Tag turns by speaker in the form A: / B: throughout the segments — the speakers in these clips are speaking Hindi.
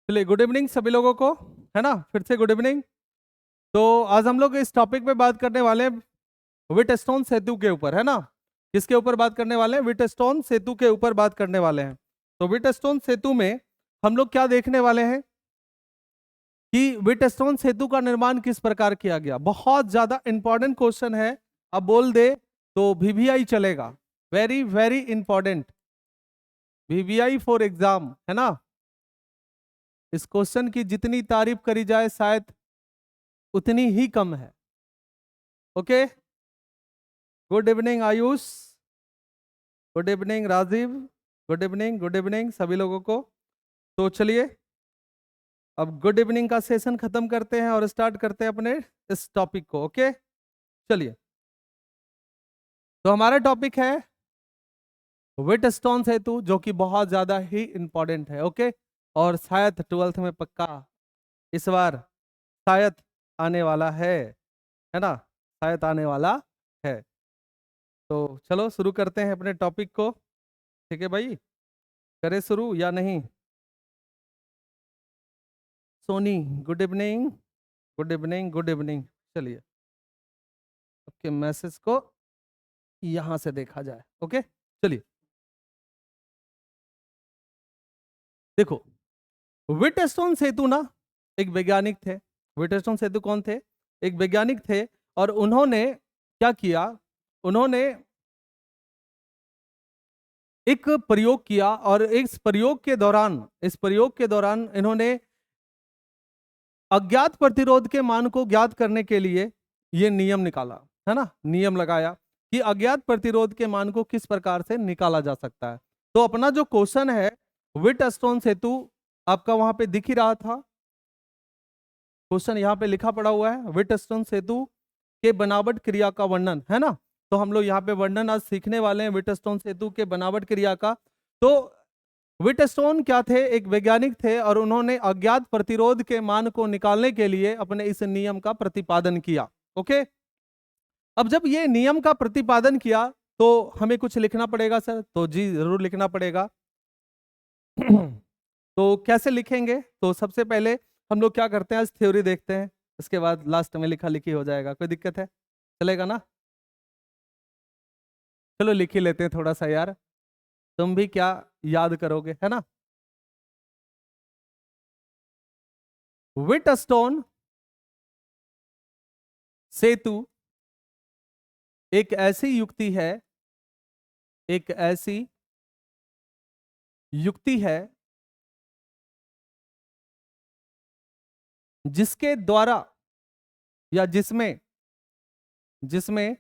A: चलिए, गुड इवनिंग सभी लोगों को, है ना। फिर से गुड इवनिंग। तो आज हम लोग इस टॉपिक पे बात करने वाले हैं व्हीटस्टोन सेतु के ऊपर, है ना। किसके ऊपर बात करने वाले हैं? व्हीटस्टोन सेतु के ऊपर बात करने वाले हैं। तो व्हीटस्टोन सेतु में हम लोग क्या देखने वाले हैं कि व्हीटस्टोन सेतु का निर्माण किस प्रकार किया गया। बहुत ज्यादा इंपॉर्टेंट क्वेश्चन है। अब बोल दे तो वीवीआई चलेगा। Very very important, VVI for exam, है ना। इस क्वेश्चन की जितनी तारीफ करी जाए शायद उतनी ही कम है। Okay, good evening Ayush, good evening Rajiv, good evening सभी लोगों को। तो चलिए, अब गुड इवनिंग का सेशन खत्म करते हैं और स्टार्ट करते हैं अपने इस टॉपिक को। ओके, चलिए। तो हमारा टॉपिक है व्हीटस्टोन सेतु, जो कि बहुत ज्यादा ही इंपॉर्टेंट है। ओके, और शायद 12th में पक्का इस बार शायद आने वाला है ना, शायद आने वाला है। तो चलो शुरू करते हैं अपने टॉपिक को। ठीक है भाई, करें शुरू या नहीं? Soni, good evening, good evening, good evening. चलिए, आपके मैसेज को यहां से देखा जाए। ओके, चलिए। देखो, व्हीटस्टोन सेतु ना एक वैज्ञानिक थे। व्हीटस्टोन सेतु कौन थे? एक वैज्ञानिक थे। और उन्होंने क्या किया? उन्होंने एक प्रयोग किया, और इस प्रयोग के दौरान इन्होंने अज्ञात प्रतिरोध के मान को ज्ञात करने के लिए ये नियम निकाला, है ना। नियम लगाया कि अज्ञात प्रतिरोध के मान को किस प्रकार से निकाला जा सकता है। तो अपना जो क्वेश्चन है, व्हीटस्टोन सेतु आपका वहां पे दिख ही रहा था। क्वेश्चन यहाँ पे लिखा पड़ा हुआ है, व्हीटस्टोन सेतु के बनावट क्रिया का वर्णन, है ना। तो हम लोग यहाँ पे वर्णन आज सीखने वाले हैं व्हीटस्टोन सेतु के बनावट क्रिया का। तो व्हीटस्टोन क्या थे? एक वैज्ञानिक थे, और उन्होंने अज्ञात प्रतिरोध के मान को निकालने के लिए अपने इस नियम का प्रतिपादन किया। ओके, अब जब ये नियम का प्रतिपादन किया तो हमें कुछ लिखना पड़ेगा सर। तो जी जरूर लिखना पड़ेगा। तो कैसे लिखेंगे? तो सबसे पहले हम लोग क्या करते हैं, आज थ्योरी देखते हैं, इसके बाद लास्ट में लिखा लिखी हो जाएगा। कोई दिक्कत है? चलेगा ना? चलो लिख ही लेते हैं थोड़ा सा यार, तुम भी क्या याद करोगे, है ना। व्हीटस्टोन सेतु एक ऐसी युक्ति है, एक ऐसी युक्ति है जिसके द्वारा या जिसमें जिसमें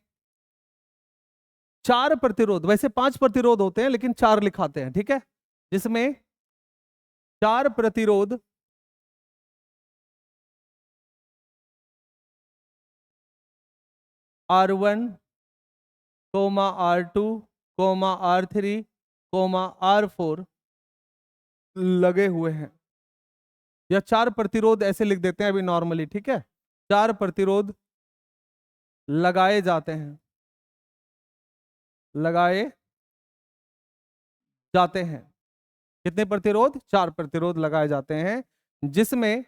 A: 4 प्रतिरोध, वैसे 5 प्रतिरोध होते हैं लेकिन 4 लिखाते हैं, ठीक है। जिसमें 4 प्रतिरोध R1, R2, R3, R4 लगे हुए हैं। या 4 प्रतिरोध ऐसे लिख देते हैं अभी नॉर्मली, ठीक है। 4 प्रतिरोध लगाए जाते हैं, लगाए जाते हैं। कितने प्रतिरोध? 4 प्रतिरोध लगाए जाते हैं, जिसमें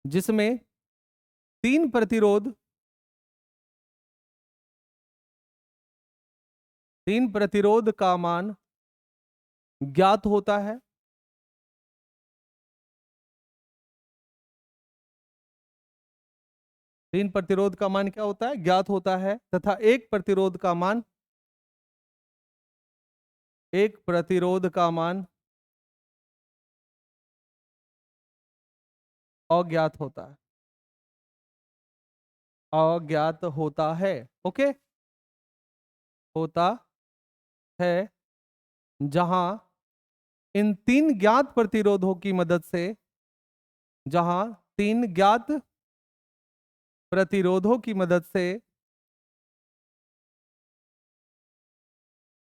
A: जिसमें 3 प्रतिरोध 3 प्रतिरोध का मान ज्ञात होता है। 3 प्रतिरोध का मान क्या होता है? ज्ञात होता है। तथा एक प्रतिरोध का मान अज्ञात होता है, अज्ञात होता है। ओके, होता है, जहां इन 3 ज्ञात प्रतिरोधों की मदद से जहां 3 ज्ञात प्रतिरोधों की मदद से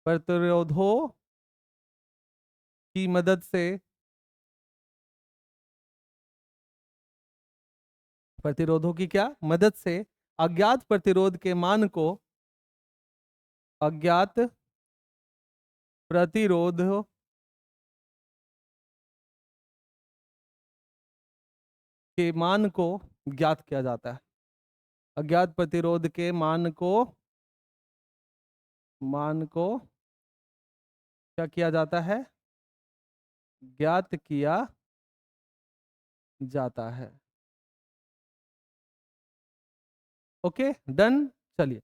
A: प्रतिरोधों की मदद से प्रतिरोधों की क्या मदद से अज्ञात प्रतिरोध के मान को अज्ञात प्रतिरोध के मान को ज्ञात किया जाता है। अज्ञात प्रतिरोध के मान को क्या किया जाता है? ज्ञात किया जाता है। Okay done. चलिए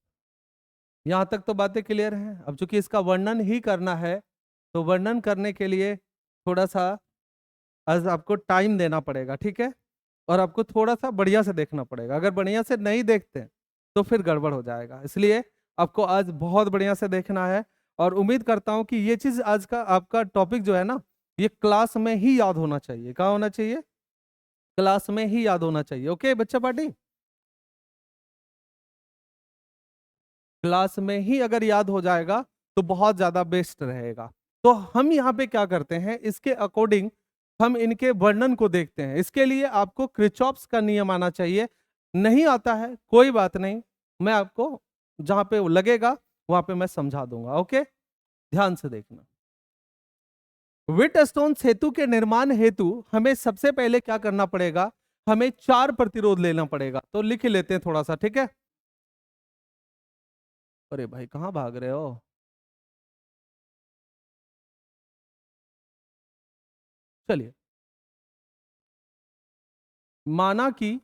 A: यहां तक तो बातें क्लियर हैं। अब चूंकि इसका वर्णन ही करना है तो वर्णन करने के लिए थोड़ा सा आज आपको टाइम देना पड़ेगा, ठीक है? और आपको थोड़ा सा बढ़िया से देखना पड़ेगा। अगर बढ़िया से नहीं देखते तो फिर गड़बड़ हो जाएगा। इसलिए आपको आज बहुत बढ़िया से देखना है और उम्मीद करता हूं कि ये चीज आज का आपका टॉपिक जो है ना, ये क्लास में ही याद होना चाहिए। कहाँ होना चाहिए? क्लास में ही याद होना चाहिए। ओके बच्चा पार्टी, क्लास में ही अगर याद हो जाएगा तो बहुत ज्यादा बेस्ट रहेगा। तो हम यहाँ पे क्या करते हैं, इसके अकॉर्डिंग हम इनके वर्णन को देखते हैं। इसके लिए आपको क्रिचॉप्स का नियम आना चाहिए। नहीं आता है कोई बात नहीं, मैं आपको जहां पे लगेगा वहां पे मैं समझा दूंगा। ओके ध्यान से देखना। व्हीटस्टोन सेतु के निर्माण हेतु हमें सबसे पहले क्या करना पड़ेगा? हमें 4 प्रतिरोध लेना पड़ेगा। तो लिख लेते हैं थोड़ा सा, ठीक है? अरे भाई कहाँ भाग रहे हो? चलिए, माना कि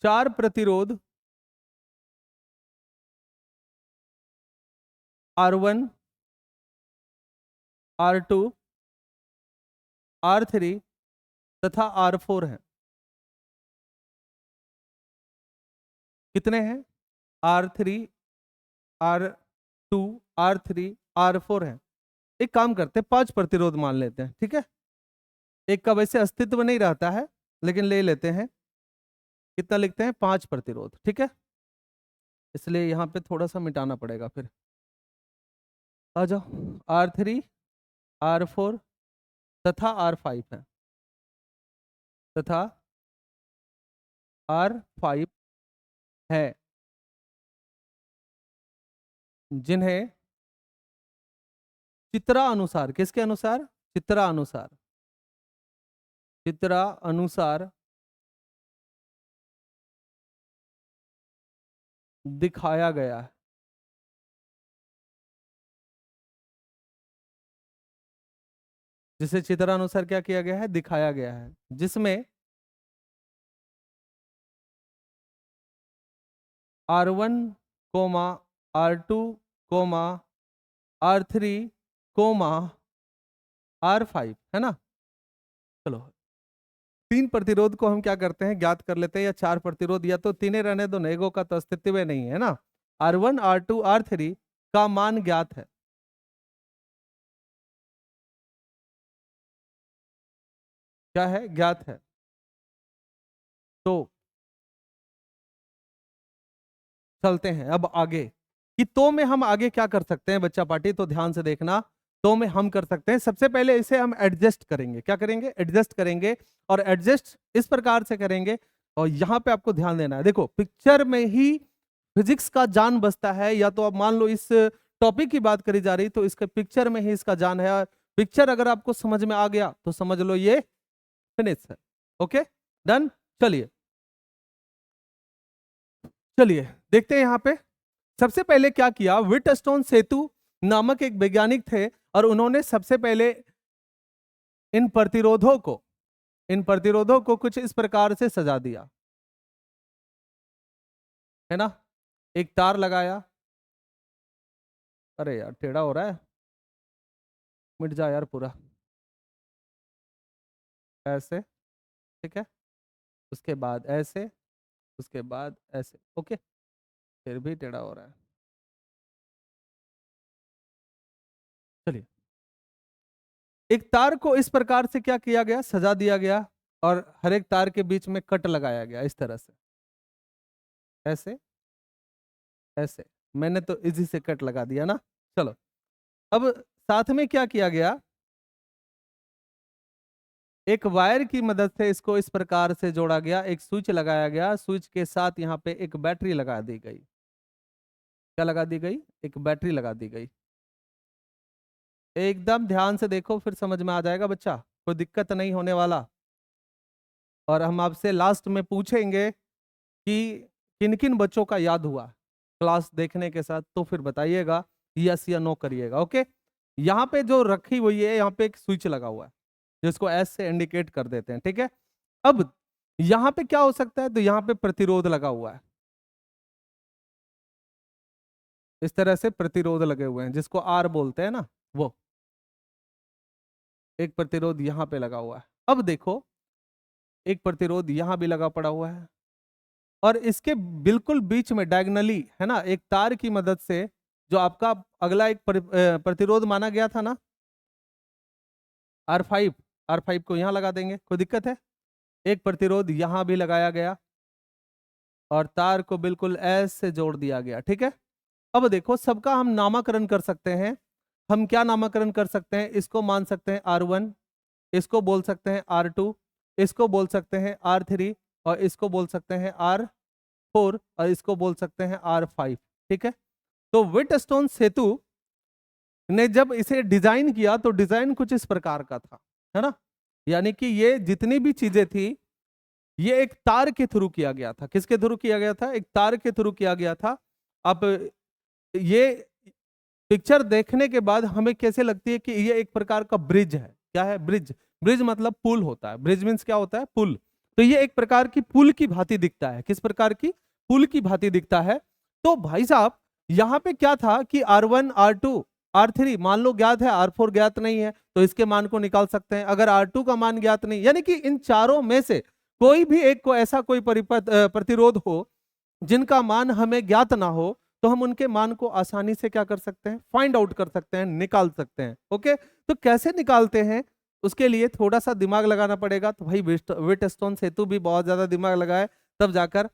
A: 4 प्रतिरोध R1, R2, R3 तथा R4 हैं। कितने हैं? R3, R2, R3, R4 हैं। एक काम करते हैं, 5 प्रतिरोध मान लेते हैं, ठीक है? एक का वैसे अस्तित्व नहीं रहता है लेकिन ले लेते हैं। कितना लिखते हैं? 5 प्रतिरोध, ठीक है? इसलिए यहां पे थोड़ा सा मिटाना पड़ेगा फिर। आ जाओ। R3, R4 तथा R5 है, तथा R5 है, जिन्हें चित्रा अनुसार, किसके अनुसार? चित्रा अनुसार, चित्रा अनुसार दिखाया गया है। जिसे चित्रा अनुसार क्या किया गया है? दिखाया गया है। जिसमें R1, R2, R3, R5 है ना? चलो 3 प्रतिरोध को हम क्या करते हैं, ज्ञात कर लेते हैं। या 4 प्रतिरोध, या तो 3 रहने दो, नेगो का तो अस्तित्व नहीं है ना। R1, R2, R3 का मान ज्ञात है। क्या है? ज्ञात है। तो चलते हैं अब आगे कि तो में हम आगे क्या कर सकते हैं बच्चा पार्टी, तो ध्यान से देखना। तो में हम कर सकते हैं, सबसे पहले इसे हम एडजस्ट करेंगे। क्या करेंगे? एडजस्ट करेंगे। और एडजस्ट इस प्रकार से करेंगे, और यहां पे आपको ध्यान देना है। देखो पिक्चर में ही फिजिक्स का जान बसता है। या तो अब मान लो इस टॉपिक की बात करी जा रही तो इसके पिक्चर में ही इसका जान है। और पिक्चर अगर आपको समझ में आ गया तो समझ लो ये फिनिश है। Okay done. चलिए चलिए देखते हैं यहां पे। सबसे पहले क्या किया, व्हीटस्टोन सेतु नामक एक वैज्ञानिक थे और उन्होंने सबसे पहले इन प्रतिरोधों को कुछ इस प्रकार से सजा दिया, है ना? एक तार लगाया। अरे यार टेढ़ा हो रहा है, मिट जा यार पूरा। ऐसे, ठीक है? उसके बाद ऐसे, उसके बाद ऐसे। ओके फिर भी टेढ़ा हो रहा है। चलिए, एक तार को इस प्रकार से क्या किया गया, सजा दिया गया। और हर एक तार के बीच में कट लगाया गया इस तरह से। ऐसे, ऐसे। मैंने तो इजी से कट लगा दिया ना। चलो अब साथ में क्या किया गया, एक वायर की मदद से इसको इस प्रकार से जोड़ा गया। एक स्विच लगाया गया, स्विच के साथ यहाँ पे एक बैटरी लगा दी गई। क्या लगा दी गई? एक बैटरी लगा दी गई। एकदम ध्यान से देखो फिर समझ में आ जाएगा बच्चा, कोई दिक्कत नहीं होने वाला। और हम आपसे लास्ट में पूछेंगे कि किन किन बच्चों का याद हुआ क्लास देखने के साथ, तो फिर बताइएगा, यस या नो करिएगा। ओके, यहाँ पे जो रखी हुई है, यहाँ पे एक स्विच लगा हुआ है जिसको एस से इंडिकेट कर देते हैं, ठीक है। अब यहाँ पे क्या हो सकता है, तो यहाँ पे प्रतिरोध लगा हुआ है, इस तरह से प्रतिरोध लगे हुए हैं जिसको आर बोलते हैं ना, वो एक प्रतिरोध यहाँ पे लगा हुआ है। अब देखो, एक प्रतिरोध यहाँ भी लगा पड़ा हुआ है, और इसके बिल्कुल बीच में डायगनली है ना, एक तार की मदद से जो आपका अगला एक प्रतिरोध माना गया था ना, R5, R5 को यहाँ लगा देंगे, कोई दिक्कत है। एक प्रतिरोध यहाँ भी लगाया गया और तार को बिल्कुल एस से जोड़ दिया गया, ठीक है। अब देखो, सबका हम नामकरण कर सकते हैं। हम क्या नामकरण कर सकते हैं, इसको मान सकते हैं R1, इसको बोल सकते हैं R2, इसको बोल सकते हैं R3, और इसको बोल सकते हैं R4, और इसको बोल सकते हैं R5, ठीक है। तो व्हीटस्टोन सेतु ने जब इसे डिजाइन किया तो डिजाइन कुछ इस प्रकार का था, है ना। यानी कि ये जितनी भी चीजें थी, ये एक तार के थ्रू किया गया था। किसके थ्रू किया गया था, एक तार के थ्रू किया गया था। अब ये पिक्चर देखने के बाद हमें कैसे लगती है कि ये एक प्रकार का ब्रिज है। क्या है, ब्रिज। ब्रिज मतलब पुल होता है। ब्रिज मीन्स क्या होता है, पुल। तो ये एक प्रकार की पुल की भांति दिखता है। किस प्रकार की, पुल की भांति दिखता है। तो भाई साहब, यहाँ पे क्या था कि R1, R2, R3 मान लो ज्ञात है, R4 ज्ञात नहीं है, तो इसके मान को निकाल सकते हैं। अगर R2 का मान ज्ञात नहीं, यानी कि इन चारों में से कोई भी एक को ऐसा कोई प्रतिरोध हो जिनका मान हमें ज्ञात ना हो, तो हम उनके मान को आसानी से क्या कर सकते हैं, फाइंड आउट कर सकते हैं, निकाल सकते हैं। ओके, तो कैसे निकालते हैं, उसके लिए थोड़ा सा दिमाग लगाना पड़ेगा। तो भाई व्हीटस्टोन सेतु भी बहुत ज्यादा दिमाग लगाए, तब जाकर,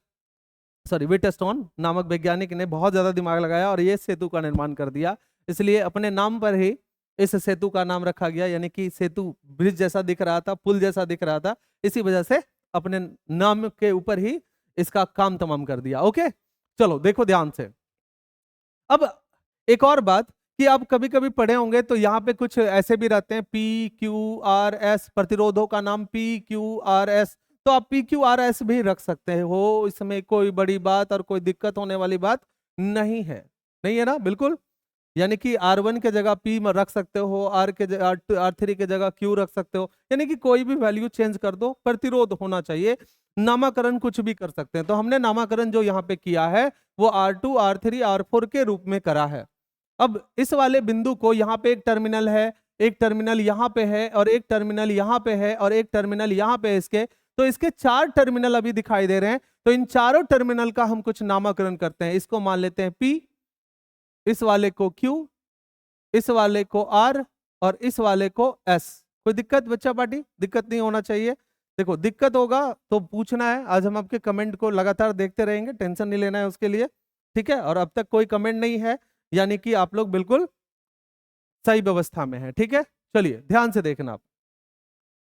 A: सॉरी, व्हीटस्टोन नामक वैज्ञानिक ने बहुत ज्यादा दिमाग लगाया और ये सेतु का निर्माण कर दिया। इसलिए अपने नाम पर ही इस सेतु का नाम रखा गया, यानी कि सेतु ब्रिज जैसा दिख रहा था, पुल जैसा दिख रहा था, इसी वजह से अपने नाम के ऊपर ही इसका काम तमाम कर दिया। ओके, चलो देखो ध्यान से। अब एक और बात कि आप कभी कभी पढ़े होंगे, तो यहाँ पे कुछ ऐसे भी रहते हैं, PQRS, प्रतिरोधों का नाम PQRS। तो आप PQRS भी रख सकते हो, इसमें कोई बड़ी बात और कोई दिक्कत होने वाली बात नहीं है, नहीं है ना, बिल्कुल। यानी कि R1 के जगह P में रख सकते हो, R के R3 के जगह Q रख सकते हो, यानी कि कोई भी वैल्यू चेंज कर दो, प्रतिरोध होना चाहिए। नामकरण कुछ भी कर सकते हैं। तो हमने नामकरण जो यहाँ पे किया है वो R2, R3, R4 के रूप में करा है। अब इस वाले बिंदु को, यहाँ पे एक टर्मिनल है, एक टर्मिनल यहाँ पे है, और एक टर्मिनल यहाँ पे है, और एक टर्मिनल यहाँ पे है इसके, तो इसके 4 टर्मिनल अभी दिखाई दे रहे हैं। तो इन चारों टर्मिनल का हम कुछ नामकरण करते हैं। इसको मान लेते हैं P, इस वाले को Q, इस वाले को R, और इस वाले को S। कोई दिक्कत बच्चा पार्टी, दिक्कत नहीं होना चाहिए। देखो, दिक्कत होगा तो पूछना है। आज हम आपके कमेंट को लगातार देखते रहेंगे, टेंशन नहीं लेना है उसके लिए, ठीक है। और अब तक कोई कमेंट नहीं है, यानी कि आप लोग बिल्कुल सही व्यवस्था में है, ठीक है। चलिए ध्यान से देखना आप।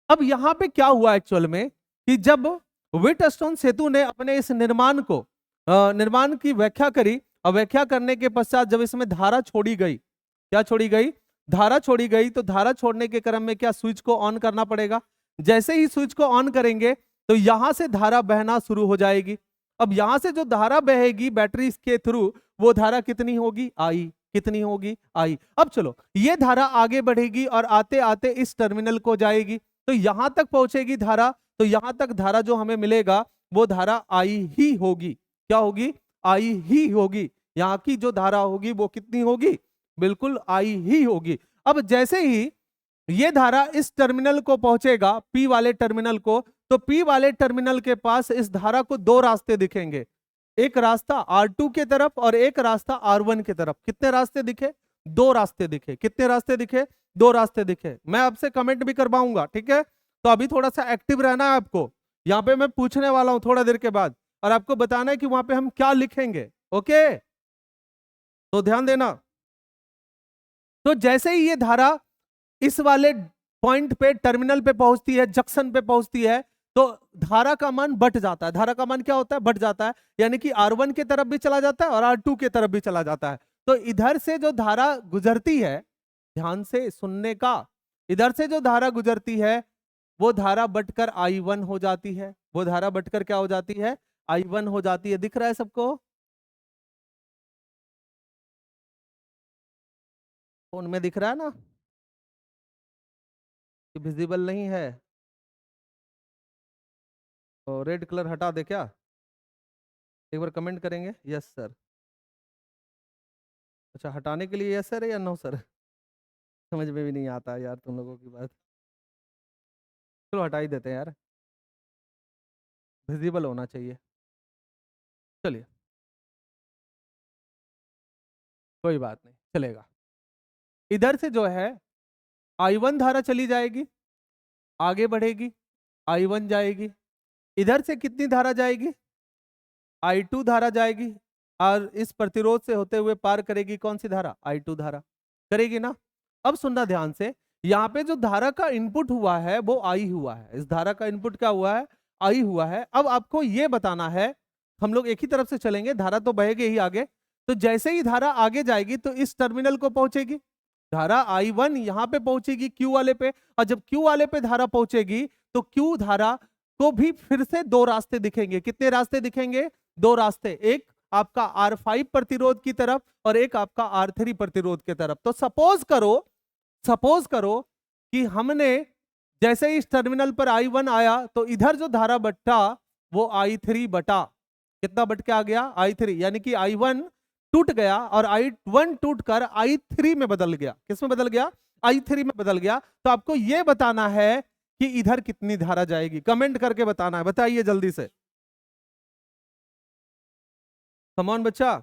A: अब यहां पे क्या हुआ एक्चुअल में कि जब व्हीटस्टोन सेतु ने अपने इस निर्माण को निर्माण की व्याख्या करी, और व्याख्या करने के पश्चात जब इसमें धारा छोड़ी गई, क्या छोड़ी गई, धारा छोड़ी गई, तो धारा छोड़ने के क्रम में क्या स्विच को ऑन करना पड़ेगा। जैसे ही स्विच को ऑन करेंगे तो यहां से धारा बहना शुरू हो जाएगी। अब यहां से जो धारा बहेगी बैटरी के थ्रू, वो धारा कितनी होगी, आई। कितनी होगी, आई। अब चलो, ये धारा आगे बढ़ेगी और आते आते इस टर्मिनल को जाएगी, तो यहां तक पहुंचेगी धारा। तो यहां तक धारा जो हमें मिलेगा वो धारा आई ही होगी। क्या होगी, आई ही होगी। यहाँ की जो धारा होगी वो कितनी होगी, बिल्कुल आई ही होगी। अब जैसे ही ये धारा इस टर्मिनल को पहुंचेगा, P वाले टर्मिनल को, तो P वाले टर्मिनल के पास इस धारा को 2 रास्ते दिखेंगे। एक रास्ता R2 के तरफ और एक रास्ता R1 के तरफ। कितने रास्ते दिखे, 2 रास्ते दिखे। कितने रास्ते दिखे, 2 रास्ते दिखे। मैं आपसे कमेंट भी करवाऊंगा, ठीक है। तो अभी थोड़ा सा एक्टिव रहना है आपको। यहाँ पे मैं पूछने वाला हूं थोड़ा देर के बाद, और आपको बताना है कि वहां पे हम क्या लिखेंगे। ओके, तो ध्यान देना। तो जैसे ही ये धारा इस वाले पॉइंट पे, टर्मिनल पे पहुंचती है, जंक्शन पे पहुंचती है, तो धारा का मान बढ़ जाता है। धारा का मान क्या होता है, बढ़ जाता है। यानी कि R1 की तरफ भी चला जाता है और R2 की तरफ भी चला जाता है। तो इधर से जो धारा गुजरती है, ध्यान से सुनने का, इधर से जो धारा गुजरती है वो धारा बटकर I1 हो जाती है, वो धारा बटकर क्या हो जाती है, I1 हो जाती है। दिख रहा है सबको? फोन में दिख रहा है ना कि विजिबल नहीं है? तो रेड कलर हटा दे क्या? एक बार कमेंट करेंगे यस सर। अच्छा, हटाने के लिए यस सर है या नो सर? समझ में भी नहीं आता यार तुम लोगों की बात। चलो हटा ही देते हैं यार, विजिबल होना चाहिए। चलिए कोई बात नहीं, चलेगा। इधर से जो है I1 धारा चली जाएगी, आगे बढ़ेगी, I1 जाएगी। इधर से कितनी धारा जाएगी, I2 धारा जाएगी, और इस प्रतिरोध से होते हुए पार करेगी कौन सी धारा, I2 धारा करेगी ना। अब सुनना ध्यान से, यहाँ पे जो धारा का इनपुट हुआ है वो I हुआ है, इस धारा का इनपुट क्या हुआ है, I हुआ है। अब आपको ये बताना है, हम लोग एक ही तरफ से चलेंगे, धारा तो बहेगी ही आगे, तो जैसे ही धारा आगे जाएगी तो इस टर्मिनल को पहुंचेगी, धारा I1 यहाँ पे पहुंचेगी Q वाले पे, और जब Q वाले पे धारा पहुंचेगी तो Q धारा को भी फिर से दो रास्ते दिखेंगे। कितने रास्ते दिखेंगे, दो रास्ते, एक आपका R5 प्रतिरोध की तरफ और एक आपका R3 प्रतिरोध की तरफ। तो सपोज करो कि हमने जैसे ही इस टर्मिनल पर I1 आया तो इधर जो धारा बटा वो I3 बटा, कितना बट के आ गया, I3, यानी कि I1 टूट गया और I1 टूट कर I3 में बदल गया। किस में बदल गया, I3 में बदल गया। तो आपको यह बताना है कि इधर कितनी धारा जाएगी, कमेंट करके बताना है, बताइए जल्दी से। कम ऑन बच्चा,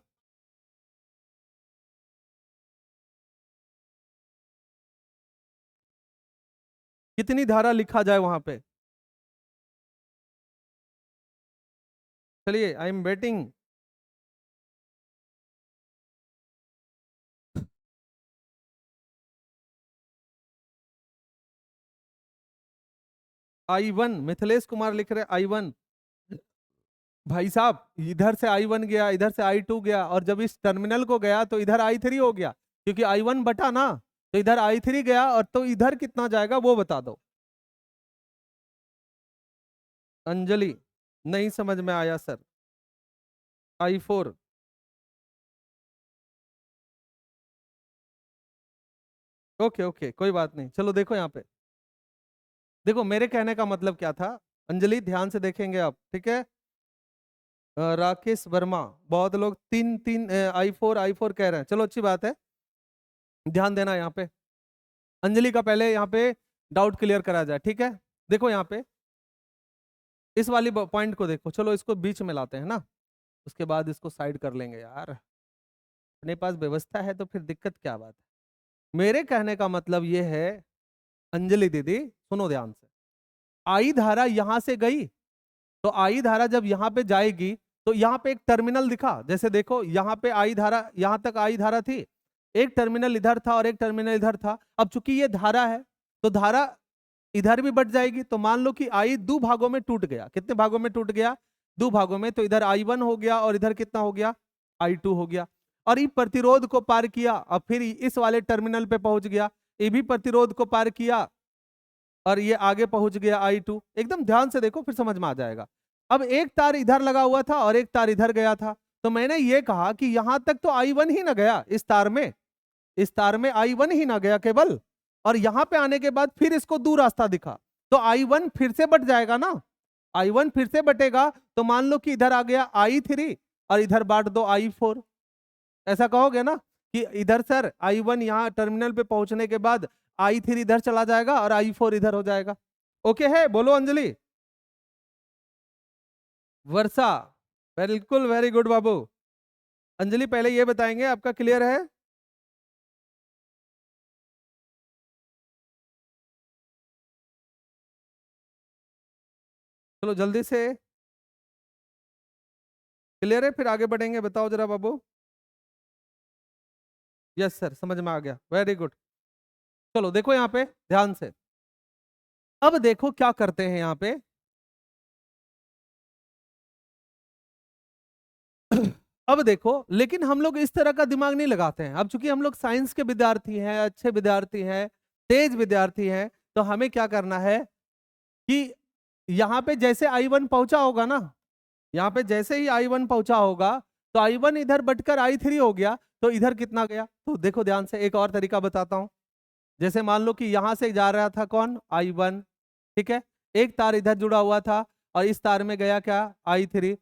A: कितनी धारा लिखा जाए वहां पे। चलिए, I am waiting. I1, Mithilesh Kumar लिख रहे I1। भाई साहब, इधर से I1 गया, इधर से I2 गया, और जब इस टर्मिनल को गया तो इधर I3 हो गया, क्योंकि I1 बटा ना, तो इधर I3 गया, और तो इधर कितना जाएगा वो बता दो। अंजलि, नहीं समझ में आया सर। I4, ओके ओके कोई बात नहीं। चलो देखो यहाँ पे, देखो मेरे कहने का मतलब क्या था। अंजलि ध्यान से देखेंगे आप, ठीक है। राकेश वर्मा, बहुत लोग तीन तीन I4 कह रहे हैं, चलो अच्छी बात है, ध्यान देना यहाँ पे। अंजलि का पहले यहाँ पे डाउट क्लियर करा जाए, ठीक है। देखो यहाँ पे इस वाली पॉइंट को देखो, चलो इसको बीच में लाते हैं ना, उसके बाद इसको साइड कर लेंगे यार, अपने पास व्यवस्था है तो फिर दिक्कत क्या बात है। मेरे कहने का मतलब ये है, अंजलि दीदी सुनो ध्यान से, आई धारा यहां से गई, तो आई धारा जब यहां पे जाएगी तो यहाँ पे एक टर्मिनल दिखा, जैसे देखो यहाँ पे आई धारा, यहां तक आई धारा थी, एक टर्मिनल इधर था और एक टर्मिनल इधर था। अब चूंकि ये धारा है तो धारा इधर भी बढ़ जाएगी, तो मान लो कि आई दो भागों में टूट गया। कितने भागों में टूट गया, दो भागों में। तो इधर I1 हो गया और इधर कितना हो गया, I2 हो गया। और ये प्रतिरोध को पार किया और फिर इस वाले टर्मिनल पे पहुंच गया, ये भी प्रतिरोध को पार किया और ये आगे पहुंच गया I2। एकदम ध्यान से देखो फिर समझ में आ जाएगा। अब एक तार इधर लगा हुआ था और एक तार इधर गया था, तो मैंने ये कहा कि यहां तक तो I1 ही ना गया, इस तार में I1 ही ना गया केवल, और यहां पे आने के बाद फिर इसको दो रास्ता दिखा, तो I1 फिर से बट जाएगा ना, I1 फिर से बटेगा। तो मान लो कि इधर आ गया I3 और इधर बांट दो I4। ऐसा कहोगे ना कि इधर सर I1 यहाँ टर्मिनल पे पहुंचने के बाद I3 इधर चला जाएगा और I4 इधर हो जाएगा। ओके है, बोलो अंजलि। वर्षा, बिल्कुल वेरी गुड बाबू। अंजलि पहले ये बताएंगे आपका क्लियर है? चलो जल्दी से, क्लियर है, फिर आगे बढ़ेंगे। बताओ जरा बाबू। यस सर, समझ में आ गया, वेरी गुड। चलो देखो यहाँ पे ध्यान से, अब देखो क्या करते हैं यहाँ पे। अब देखो, लेकिन हम लोग इस तरह का दिमाग नहीं लगाते हैं। अब चूंकि हम लोग साइंस के विद्यार्थी हैं, अच्छे विद्यार्थी हैं, तेज विद्यार्थी हैं, तो हमें क्या करना है, कि यहाँ पे जैसे I1 पहुंचा होगा ना, यहाँ पे जैसे ही I1 पहुंचा होगा तो I1 इधर बटकर I3 हो गया, तो इधर कितना गया? तो देखो ध्यान से, एक और तरीका बताता हूं। जैसे मान लो कि यहां से जा रहा था कौन? I1, ठीक है, एक तार इधर जुड़ा हुआ था और इस तार में गया क्या? I3।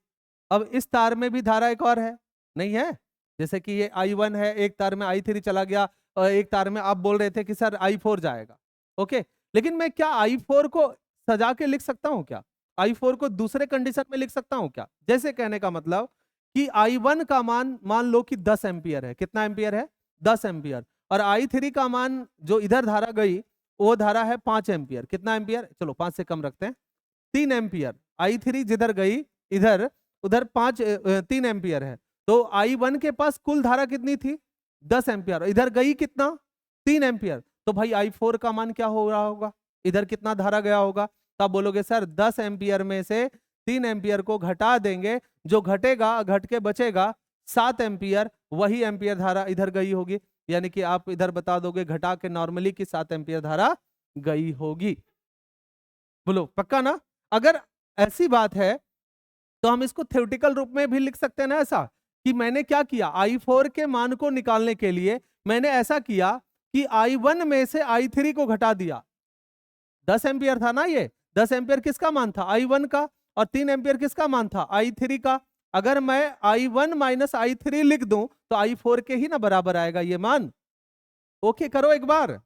A: अब इस तार में भी धारा एक और है, नहीं है? जैसे कि ये I1 है, एक तार में I3 चला गया और एक तार में आप बोल रहे थे कि सर I4 जाएगा, ओके। लेकिन मैं क्या I4 को सजा के लिख सकता हूं क्या? I4 को दूसरे कंडीशन में लिख सकता हूं क्या? जैसे कहने का मतलब कि I1 का मान मान लो कि 10 एम्पियर है। कितना एम्पियर है? 10 एम्पियर। और I3 का मान जो इधर धारा गई वो धारा है 5 एम्पियर। कितना एम्पियर? चलो 5 से कम रखते हैं, 3 एम्पियर। I3 जिधर गई इधर, उधर 3 एम्पियर है। तो I1 के पास कुल धारा कितनी थी? 10 एम्पियर। इधर गई कितना? 3 एम्पियर। तो भाई I4 का मान क्या हो रहा होगा? इधर कितना धारा गया होगा? तो आप बोलोगे सर 10 एम्पियर में से 3 एम्पियर को घटा देंगे, जो घटेगा घट के बचेगा 7 एम्पियर, वही एम्पियर धारा इधर गई होगी। यानी कि आप इधर बता दोगे घटा के नॉर्मली कि 7 एम्पियर धारा गई होगी। बोलो पक्का ना? अगर ऐसी बात है तो हम इसको थ्योरेटिकल रूप में भी लिख सकते हैं ना, ऐसा कि मैंने क्या किया, I4 के मान को निकालने के लिए मैंने ऐसा किया कि I1 में से I3 को घटा दिया। 10 एम्पियर था ना ये, 10 एम्पियर किसका मान था? I1 का। और 3 एम्पियर किसका मान था? I3 का। अगर मैं I1 माइनस I3 लिख दूं तो I4 के ही ना बराबर आएगा ये मान। ओके करो एक बार,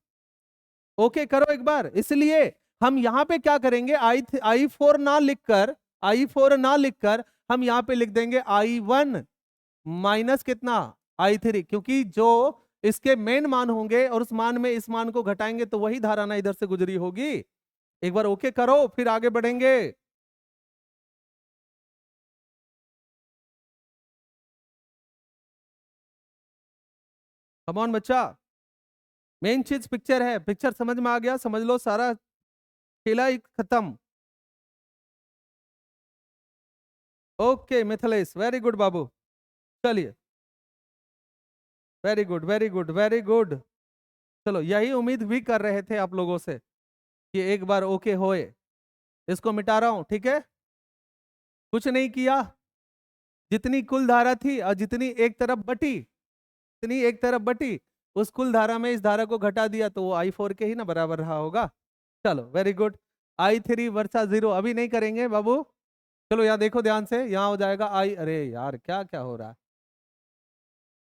A: ओके करो एक बार। इसलिए हम यहां पे क्या करेंगे, I4 ना लिखकर, I4 ना लिखकर हम यहां पे लिख देंगे I1 माइनस कितना? I3, क्योंकि जो इसके मेन मान होंगे और उस मान में इस मान को घटाएंगे तो वही धारा ना इधर से गुजरी होगी। एक बार ओके करो फिर आगे बढ़ेंगे। कम ऑन बच्चा, मेन चीज पिक्चर है। पिक्चर समझ में आ गया? समझ लो सारा खेला ही खत्म। ओके मिथिलेश, वेरी गुड बाबू। चलिए, very good very good very good. चलो यही उम्मीद भी कर रहे थे आप लोगों से कि एक बार ओके होए। इसको मिटा रहा हूं, ठीक है? कुछ नहीं किया, जितनी कुल धारा थी और जितनी एक तरफ बटी, जितनी एक तरफ बटी उस कुल धारा में इस धारा को घटा दिया तो वो I4 के ही ना बराबर रहा होगा। चलो वेरी गुड। I3 वर्सा 0 अभी नहीं करेंगे बाबू। चलो यहाँ देखो ध्यान से, यहाँ हो जाएगा अरे यार क्या क्या हो रहा है,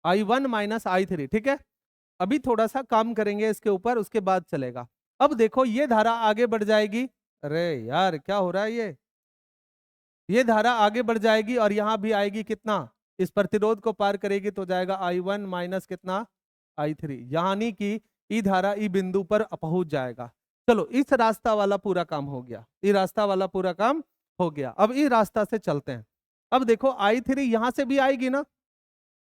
A: I1 माइनस I3, ठीक है? अभी थोड़ा सा काम करेंगे इसके ऊपर, उसके बाद चलेगा। अब देखो ये धारा आगे बढ़ जाएगी। अरे यार क्या हो रहा है, ये धारा आगे बढ़ जाएगी और यहां भी आएगी कितना? इस प्रतिरोध को पार करेगी तो जाएगा I1 माइनस कितना? I3, यानी कि ई धारा ई बिंदु पर पहुंच जाएगा। चलो इस रास्ता वाला पूरा काम हो गया, ये रास्ता वाला पूरा काम हो गया। अब इस रास्ता से चलते हैं। अब देखो I3 यहां से भी आएगी ना,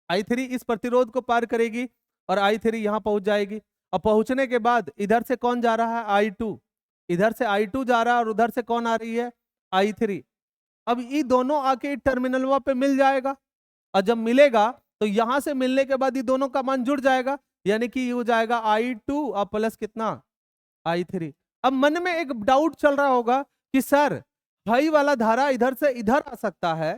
A: I3 इस प्रतिरोध को पार करेगी और I3 यहां पहुंच जाएगी। अब पहुंचने के बाद इधर से कौन जा रहा है? I2। इधर से I2 जा रहा है और उधर से कौन आ रही है? I3। अब ये दोनों आके टर्मिनल वहां पे मिल जाएगा और जब मिलेगा तो यहां से मिलने के बाद ये दोनों का मान जुड़ जाएगा, यानी कि ये हो जाएगा I2 और प्लस कितना? I3। अब मन में एक डाउट चल रहा होगा कि सर भाई वाला धारा इधर से इधर आ सकता है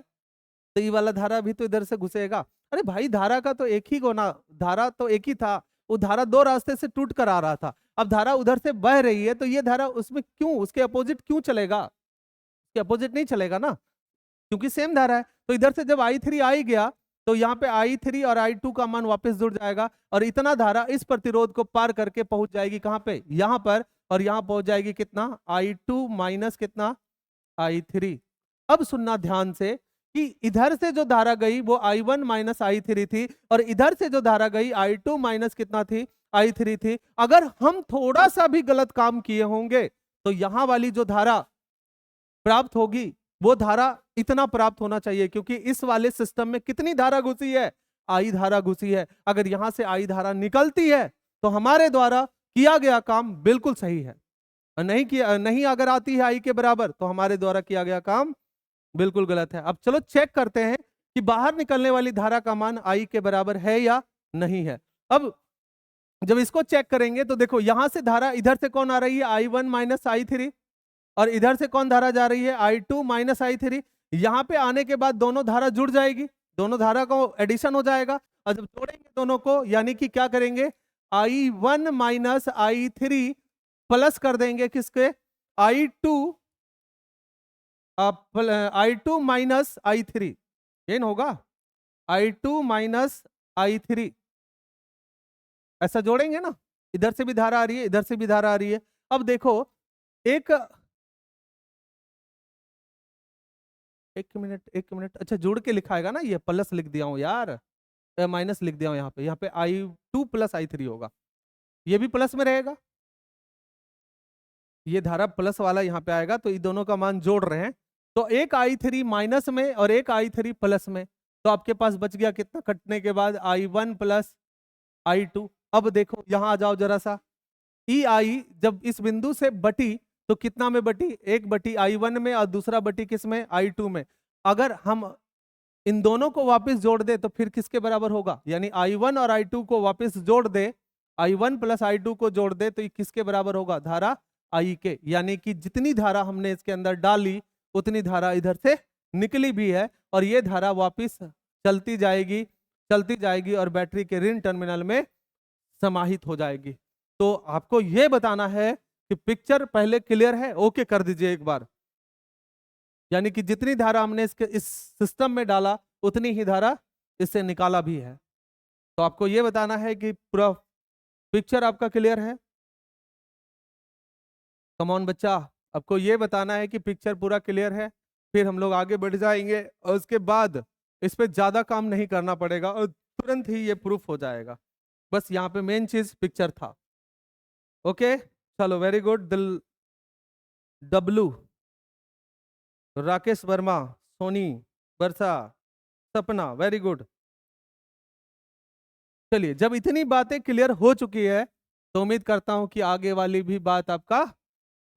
A: तो ये वाला धारा भी तो इधर से घुसेगा। अरे भाई धारा का तो एक ही गोना, धारा तो एक ही था, वो धारा दो रास्ते से टूट कर आ रहा था। अब धारा उधर से बह रही है तो ये धारा उसमें क्यों, उसके अपोजिट क्यों चलेगा? उसके अपोजिट नहीं चलेगा ना, क्योंकि सेम धारा है। तो इधर से जब I3 आ ही गया तो यहाँ पे I3 और I2 का मान वापस जुड़ जाएगा और इतना धारा इस प्रतिरोध को पार करके पहुंच जाएगी कहां पे? यहाँ पर। और यहाँ पहुंच जाएगी कितना? I2 माइनस कितना? I3। अब सुनना ध्यान से कि इधर से जो धारा गई वो I1 माइनस I3 थी और इधर से जो धारा गई I2 माइनस कितना थी? I3 थी। अगर हम थोड़ा सा भी गलत काम किए होंगे तो यहां वाली जो धारा प्राप्त होगी वो धारा इतना प्राप्त होना चाहिए, क्योंकि इस वाले सिस्टम में कितनी धारा घुसी है? I धारा घुसी है। अगर यहां से I धारा निकलती है तो हमारे द्वारा किया गया काम बिल्कुल सही है, नहीं किया, नहीं अगर आती है I के बराबर तो हमारे द्वारा किया गया काम बिल्कुल गलत है। अब चलो चेक करते हैं कि बाहर निकलने वाली धारा का मान I के बराबर है या नहीं है। अब जब इसको चेक करेंगे तो देखो यहां से धारा इधर से कौन आ रही है? I1 minus I3। और इधर से कौन धारा जा रही है, I2 माइनस I3। यहाँ पे आने के बाद दोनों धारा जुड़ जाएगी, दोनों धारा को एडिशन हो जाएगा, और जब जोड़ेंगे दोनों को यानी कि क्या करेंगे, I1 माइनस I3 प्लस कर देंगे किसके, I2 I2 माइनस I3, ये न होगा I2 माइनस I3, ऐसा जोड़ेंगे ना, इधर से भी धारा आ रही है, इधर से भी धारा आ रही है। अब देखो एक मिनट, अच्छा जुड़ के लिखाएगा ना, ये प्लस लिख दिया हूं यार, माइनस लिख दिया हूं यहाँ पे I2 प्लस I3 होगा, ये भी प्लस में रहेगा, ये धारा प्लस वाला यहाँ पे आएगा, तो इन दोनों का मान जोड़ रहे हैं, तो एक I3 माइनस में और एक I3 प्लस में, तो आपके पास बच गया कितना कटने के बाद, I1 प्लस I2। अब देखो यहां आ जाओ जरा सा, EI जब इस बिंदु से बटी तो कितना में बटी, एक बटी I1 में और दूसरा बटी किस में, I2 में। अगर हम इन दोनों को वापस जोड़ दे तो फिर किसके बराबर होगा, यानी I1 और I2 को वापस जोड़ दे, I1 प्लस I2 को जोड़ दे तो ये किसके बराबर होगा, धारा I के, यानी कि जितनी धारा हमने इसके अंदर डाली उतनी धारा इधर से निकली भी है, और ये धारा वापस चलती जाएगी और बैटरी के ऋण टर्मिनल में समाहित हो जाएगी। तो आपको यह बताना है कि पिक्चर पहले क्लियर है, ओके कर दीजिए एक बार, यानी कि जितनी धारा हमने इस सिस्टम में डाला उतनी ही धारा इससे निकाला भी है। तो आपको यह बताना है कि पूरा पिक्चर आपका क्लियर है। कम ऑन बच्चा, आपको यह बताना है कि पिक्चर पूरा क्लियर है, फिर हम लोग आगे बढ़ जाएंगे और उसके बाद इस पे ज्यादा काम नहीं करना पड़ेगा और तुरंत ही ये प्रूफ हो जाएगा। बस यहाँ पे मेन चीज पिक्चर था। ओके चलो, वेरी गुड। दिल डब्लू, राकेश वर्मा, सोनी, वर्षा, सपना, वेरी गुड। चलिए, जब इतनी बातें क्लियर हो चुकी है तो उम्मीद करता हूं कि आगे वाली भी बात आपका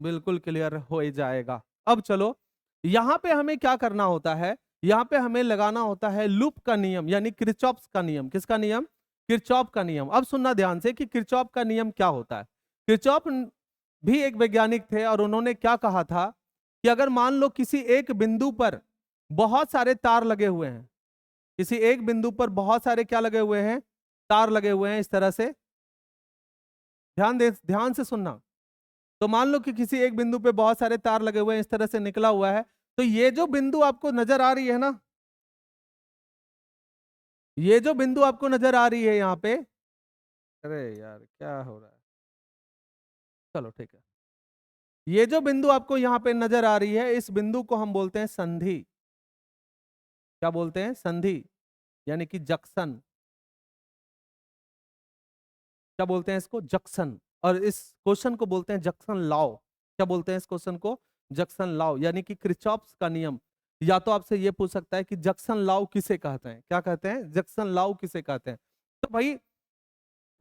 A: बिल्कुल क्लियर हो ही जाएगा। अब चलो, यहां पे हमें क्या करना होता है, यहां पे हमें लगाना होता है लूप का नियम, यानी किरचॉफ का नियम। किसका नियम, किरचॉफ का नियम। अब सुनना ध्यान से कि किरचॉफ का नियम क्या होता है। किरचॉफ भी एक वैज्ञानिक थे और उन्होंने क्या कहा था कि अगर मान लो किसी एक बिंदु पर बहुत सारे तार लगे हुए हैं, किसी एक बिंदु पर बहुत सारे क्या लगे हुए हैं, तार लगे हुए हैं, इस तरह से ध्यान से सुनना। तो मान लो कि किसी एक बिंदु पे बहुत सारे तार लगे हुए हैं, इस तरह से निकला हुआ है, तो ये जो बिंदु आपको नजर आ रही है ना, ये जो बिंदु आपको नजर आ रही है यहाँ पे, अरे यार क्या हो रहा है, चलो ठीक है, ये जो बिंदु आपको यहाँ पे नजर आ रही है, इस बिंदु को हम बोलते हैं संधि। क्या बोलते हैं, संधि, यानी कि जंक्शन। क्या बोलते हैं इसको, जंक्शन। और इस क्वेश्चन को बोलते हैं जंक्शन लॉ। क्या बोलते हैं इस क्वेश्चन को, जंक्शन लॉ, यानी कि किरचॉफ का नियम। या तो आपसे ये पूछ सकता है कि जंक्शन लॉ किसे कहते हैं, क्या कहते हैं, जंक्शन लॉ किसे कहते हैं। तो भाई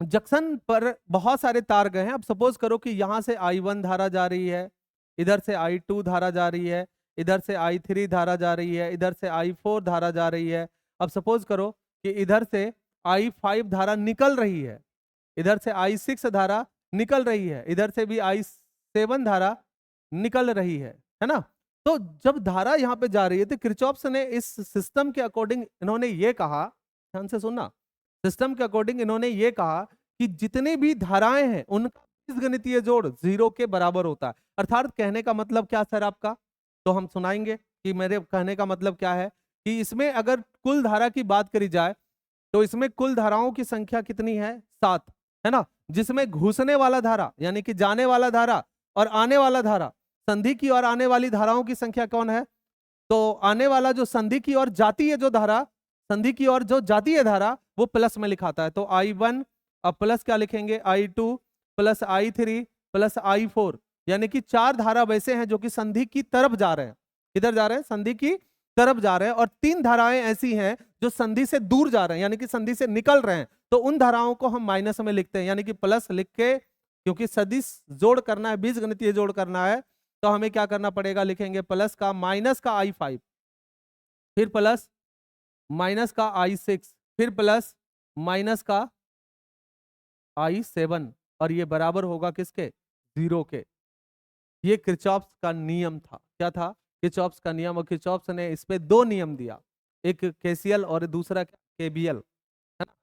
A: जंक्शन पर बहुत सारे तार गए हैं। अब सपोज करो कि यहां से I1 धारा जा रही है, इधर से I2 धारा जा रही है, इधर से I3 धारा जा रही है, इधर से I4 धारा जा रही है। अब सपोज करो कि इधर से I5 धारा निकल रही है, इधर से I6 धारा निकल रही है, इधर से भी I7 धारा निकल रही है ना। तो जब धारा यहाँ पे जा रही है तो किरचॉफ ने इस सिस्टम के अकॉर्डिंग इन्होंने ये कहा, ध्यान से सुनना, सिस्टम के अकॉर्डिंग इन्होंने ये कहा कि जितनी भी धाराएं हैं उनका बीजगणितीय जोड़ 0 के बराबर होता है। अर्थात कहने का मतलब क्या सर आपका, तो हम सुनाएंगे कि मेरे कहने का मतलब क्या है कि इसमें अगर कुल धारा की बात करी जाए तो इसमें कुल धाराओं की संख्या कितनी है, 7, है ना। जिसमें घुसने वाला धारा यानी कि जाने वाला धारा और आने वाला धारा, संधि की ओर आने वाली धाराओं की संख्या कौन है, तो आने वाला जो संधि की ओर जाती है जो धारा, संधि की ओर जो जाती है धारा वो प्लस में लिखाता है। तो I1 अब प्लस क्या लिखेंगे, I2 plus I3 plus I4, यानी कि 4 धारा वैसे हैं जो कि संधि की तरफ जा रहे हैं। किधर जा रहे हैं, संधि की तरफ जा रहे हैं। और 3 धाराएं ऐसी हैं जो संधि से दूर जा रहे हैं, यानी कि संधि से निकल रहे हैं। तो उन धाराओं को हम माइनस में लिखते हैं, यानी कि प्लस लिख के, क्योंकि सदिश जोड़ करना है, बीजगणितीय जोड़ करना है, तो हमें क्या करना पड़ेगा, लिखेंगे प्लस का माइनस का I5, फिर प्लस माइनस का I6, फिर प्लस माइनस का I7, और ये बराबर होगा किसके, 0 के। ये किरचॉफ्स का नियम था। क्या था? किरचॉफ्स का नियम। और किरचॉफ्स ने इस पे दो नियम दिया, एक केसीएल और दूसरा केबीएल, है ना?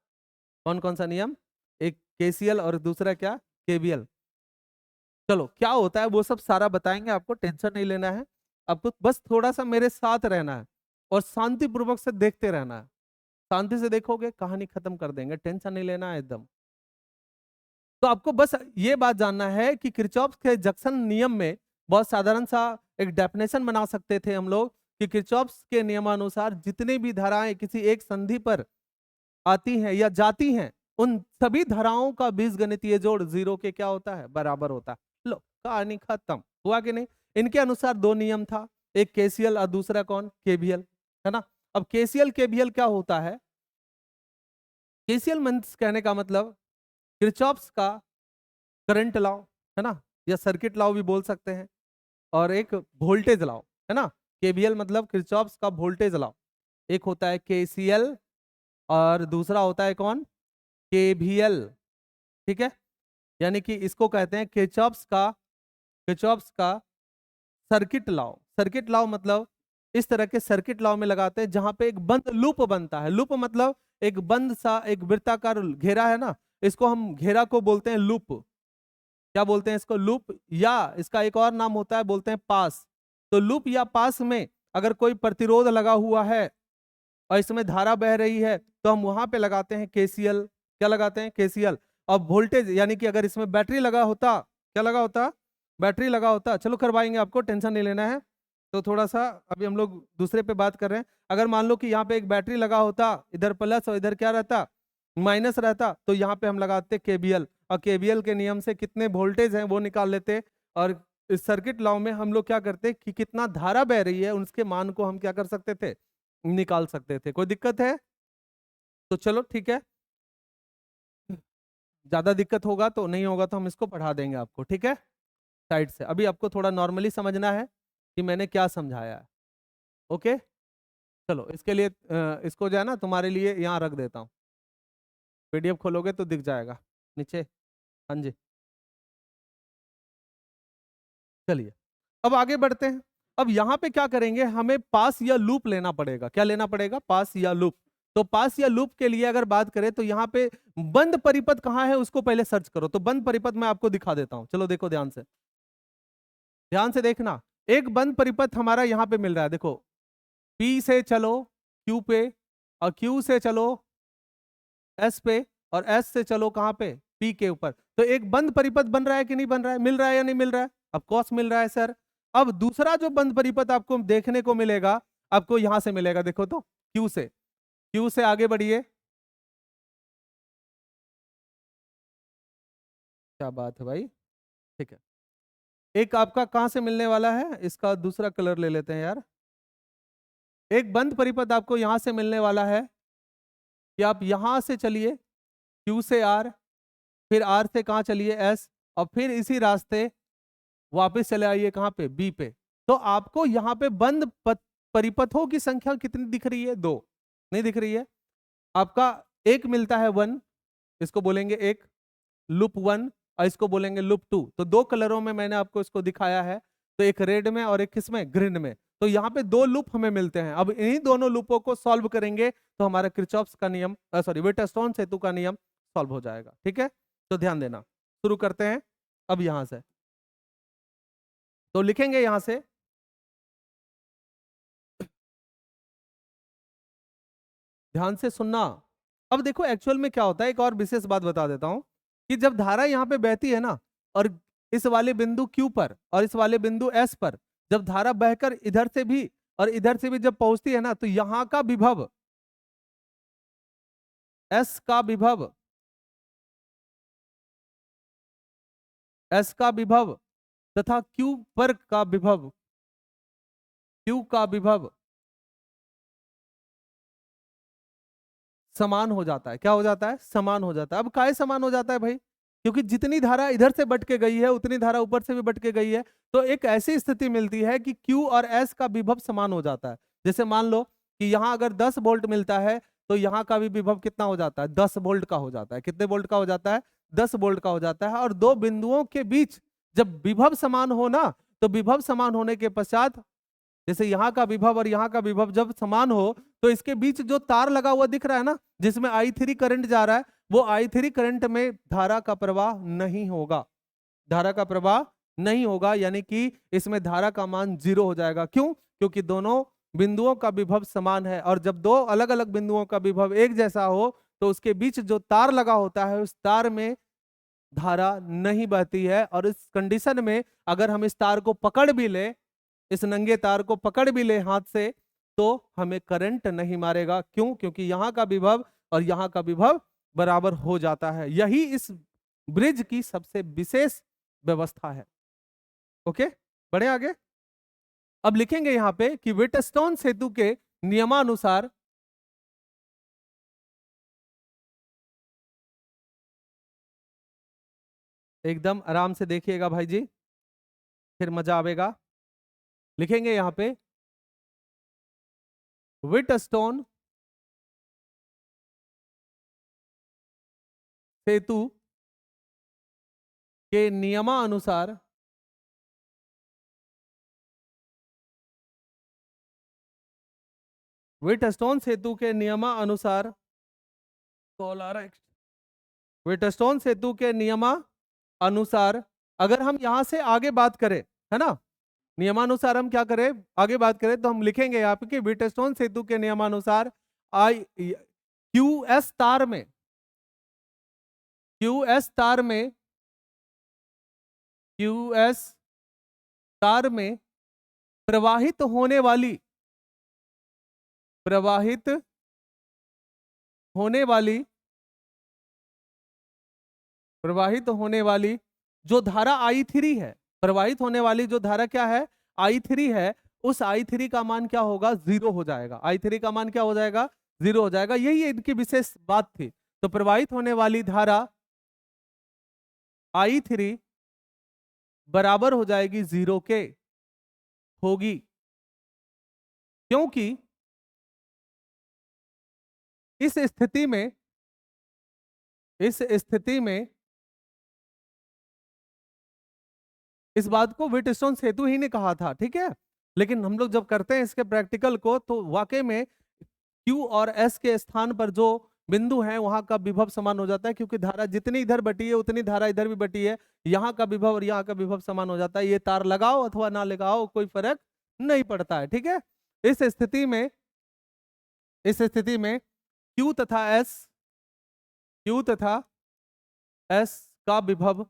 A: कौन कौन सा नियम? एक केसीएल और दूसरा क्या? केबीएल। चलो क्या होता है वो सब सारा बताएंगे आपको, टेंशन नहीं लेना है। आपको बस थोड़ा सा मेरे साथ रहना है और शांतिपूर्वक से देखते रहना है। शांति से देखोगे कहानी खत्म कर देंगे, टेंशन नहीं लेना है एकदम। तो आपको बस ये बात जानना है कि किरचॉफ के जंक्शन नियम में बहुत साधारण सा एक डेफिनेशन बना सकते थे हम लोग कि किरचॉफ के नियमानुसार जितनी भी धाराएं किसी एक संधि पर आती हैं या जाती हैं, उन सभी धाराओं का बीजगणितीय जोड़ जीरो के क्या होता है? बराबर होता है। लो कहानी खत्म। हुआ कि नहीं? इनके अनुसार दो नियम था, एक केसीएल और दूसरा कौन? केबीएल, है ना? अब केसीएल केबीएल क्या होता है? केसीएल मींस कहने का मतलब किरचॉफ्स का करंट लॉ, है ना, या सर्किट लॉ भी बोल सकते हैं, और एक वोल्टेज लॉ, है ना। केबीएल मतलब किरचॉफ्स का वोल्टेज लॉ। एक होता है केसीएल और दूसरा होता है कौन? केवीएल। ठीक है, यानी कि इसको कहते हैं किरचॉफ्स का सर्किट लॉ। सर्किट लॉ मतलब इस तरह के सर्किट लॉ में लगाते हैं जहां पे एक बंद लूप बनता है। लूप मतलब एक बंद सा एक वृत्ताकार घेरा, है ना, इसको हम घेरा को बोलते हैं लूप। क्या बोलते हैं इसको? लूप, या इसका एक और नाम होता है, बोलते हैं पास। तो लूप या पास में अगर कोई प्रतिरोध लगा हुआ है और इसमें धारा बह रही है तो हम वहां पे लगाते हैं केसीएल। क्या लगाते हैं? केसीएल। और वोल्टेज यानी कि अगर इसमें बैटरी लगा होता, क्या लगा होता? बैटरी लगा होता। चलो करवाएंगे आपको, टेंशन नहीं लेना है। तो थोड़ा सा अभी हम लोग दूसरे पे बात कर रहे हैं। अगर मान लो कि यहाँ पे एक बैटरी लगा होता, इधर प्लस और इधर क्या रहता? माइनस रहता, तो यहाँ पे हम लगाते केबीएल, और केबीएल के नियम से कितने वोल्टेज हैं वो निकाल लेते। और इस सर्किट लॉ में हम लोग क्या करते कि कितना धारा बह रही है उसके मान को हम क्या कर सकते थे? निकाल सकते थे। कोई दिक्कत है? तो चलो ठीक है, ज्यादा दिक्कत होगा तो नहीं होगा तो हम इसको पढ़ा देंगे आपको, ठीक है, साइड से। अभी आपको थोड़ा नॉर्मली समझना है कि मैंने क्या समझाया है। ओके, चलो इसके लिए इसको जो है ना तुम्हारे लिए यहाँ रख देता हूँ। पीडीएफ खोलोगे तो दिख जाएगा नीचे। हाँ जी, चलिए अब आगे बढ़ते हैं। अब यहाँ पे क्या करेंगे, हमें पास या लूप लेना पड़ेगा। क्या लेना पड़ेगा? पास या लूप। तो पास या लूप के लिए अगर बात करें तो यहाँ पे बंद परिपथ कहाँ है उसको पहले सर्च करो। तो बंद परिपथ मैं आपको दिखा देता हूँ, चलो देखो ध्यान से, ध्यान से देखना। एक बंद परिपथ हमारा यहाँ पे मिल रहा है, देखो। पी से चलो क्यू पे, और क्यू से चलो एस पे, और एस से चलो कहाँ पे? पी के ऊपर। तो एक बंद परिपथ बन रहा है कि नहीं बन रहा है? मिल रहा है या नहीं मिल रहा है? ऑफ कोर्स मिल रहा है सर। अब दूसरा जो बंद परिपथ आपको देखने को मिलेगा, आपको यहां से मिलेगा, देखो तो, क्यू से। क्यू से आगे बढ़िए। क्या बात है भाई, ठीक है। एक आपका कहां से मिलने वाला है, इसका दूसरा कलर ले लेते हैं यार। एक बंद परिपथ आपको यहां से मिलने वाला है कि आप यहां से चलिए क्यू से आर, फिर आर से कहां चलिए? एस, और फिर इसी रास्ते वापस चले आइए कहां पे? बी पे। तो आपको यहाँ पे बंद परिपथों की संख्या कितनी दिख रही है? दो। नहीं दिख रही है? आपका एक मिलता है वन, इसको बोलेंगे एक लूप वन, और इसको बोलेंगे लूप टू। तो दो कलरों में मैंने आपको इसको दिखाया है, तो एक रेड में और एक किसमें? ग्रीन में। तो यहाँ पे दो लूप हमें मिलते हैं। अब इन्हीं दोनों लूपों को सॉल्व करेंगे तो हमारा किरचॉफ्स का नियम, सॉरी वीटस्टोन सेतु का नियम सॉल्व हो जाएगा। ठीक है, तो ध्यान देना। शुरू करते हैं अब यहां से। तो लिखेंगे यहां से, ध्यान से सुनना। अब देखो एक्चुअल में क्या होता है, एक और विशेष बात बता देता हूं कि जब धारा यहाँ पे बहती है ना, और इस वाले बिंदु Q पर और इस वाले बिंदु S पर जब धारा बहकर इधर से भी और इधर से भी जब पहुंचती है ना, तो यहाँ का विभव, S का विभव, S का विभव तथा Q पर का विभव, Q का विभव समान हो जाता है। क्या हो जाता है? समान हो जाता है। अब काहे समान हो जाता है भाई? क्योंकि जितनी धारा इधर से बट के गई है उतनी धारा ऊपर से भी बट के गई है। तो एक ऐसी स्थिति मिलती है कि Q और S का विभव समान हो जाता है। जैसे मान लो कि यहाँ अगर 10 वोल्ट मिलता है तो यहाँ का भी विभव कितना हो जाता है? 10 वोल्ट का हो जाता है। कितने वोल्ट का हो जाता है? 10 वोल्ट का हो जाता है। और दो बिंदुओं के बीच जब विभव समान हो ना, तो विभव समान होने के पश्चात, जैसे यहाँ का विभव और यहाँ का विभव जब समान हो तो इसके बीच जो तार लगा हुआ दिख रहा है ना, जिसमें I3 करंट जा रहा है, वो I3 करंट में धारा का प्रवाह नहीं होगा, धारा का प्रवाह नहीं होगा, यानी कि इसमें धारा का मान 0 हो जाएगा। क्यों? क्योंकि दोनों बिंदुओं का विभव समान है, और जब दो अलग अलग बिंदुओं का विभव एक जैसा हो तो उसके बीच जो तार लगा होता है उस तार में धारा नहीं बहती है। और इस कंडीशन में अगर हम इस तार को पकड़ भी ले, इस नंगे तार को पकड़ भी ले हाथ से, तो हमें करंट नहीं मारेगा। क्यों? क्योंकि यहाँ का विभव और यहाँ का विभव बराबर हो जाता है। यही इस ब्रिज की सबसे विशेष व्यवस्था है। ओके, बढ़े आगे। अब लिखेंगे यहाँ पे कि व्हिटस्टोन सेतु के नियमानुसार एकदम आराम से देखिएगा भाई जी, फिर मजा आवेगा। लिखेंगे यहाँ पे व्हिटस्टोन सेतु के नियमानुसार व्हिटस्टोन सेतु के नियमानुसार व्हिटस्टोन सेतु के नियमानुसार अगर हम यहां से आगे बात करें, है ना, नियमानुसार हम क्या करें, आगे बात करें, तो हम लिखेंगे यहाँ पे कि व्हिटस्टोन सेतु के नियमानुसार आई क्यूएस तार में, क्यूएस तार में, क्यूएस तार में प्रवाहित होने वाली, प्रवाहित होने वाली, प्रवाहित होने वाली जो धारा I3 है, प्रवाहित होने वाली जो धारा क्या है, I3 है, उस I3 का मान क्या होगा, 0 हो जाएगा। I3 का मान क्या हो जाएगा, 0 हो जाएगा। यही इनकी विशेष बात थी। तो प्रवाहित होने वाली धारा I3 बराबर हो जाएगी 0 के, होगी, क्योंकि इस स्थिति में, इस स्थिति में इस बात को व्हिटस्टोन सेतु ही ने कहा था, ठीक है। लेकिन हम लोग जब करते हैं इसके प्रैक्टिकल को, तो वाकई में Q और S के स्थान पर जो बिंदु है वहां का विभव समान हो जाता है, क्योंकि धारा जितनी इधर बटी है उतनी धारा इधर भी बटी है। यहाँ का विभव और यहाँ का विभव समान हो जाता है। ये तार लगाओ अथवा ना लगाओ कोई फर्क नहीं पड़ता है, ठीक है। इस स्थिति में, इस स्थिति में Q तथा S, Q तथा S का विभव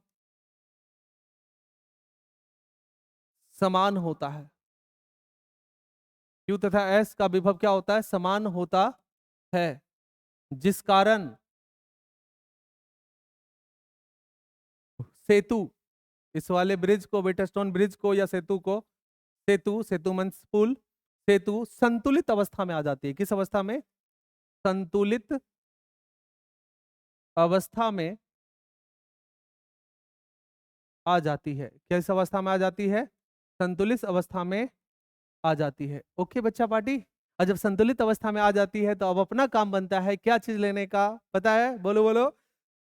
A: समान होता है। Q तथा S का विभव क्या होता है, समान होता है, जिस कारण सेतु, इस वाले ब्रिज को, व्हिटस्टोन ब्रिज को या सेतु को, सेतु, सेतु मींस पुल, सेतु संतुलित अवस्था में आ जाती है। किस अवस्था में, संतुलित अवस्था में आ जाती है। किस अवस्था में आ जाती है, संतुलित अवस्था में आ जाती है। ओके बच्चा पार्टी। और जब संतुलित अवस्था में आ जाती है तो अब अपना काम बनता है क्या चीज लेने का, पता है, बोलो बोलो,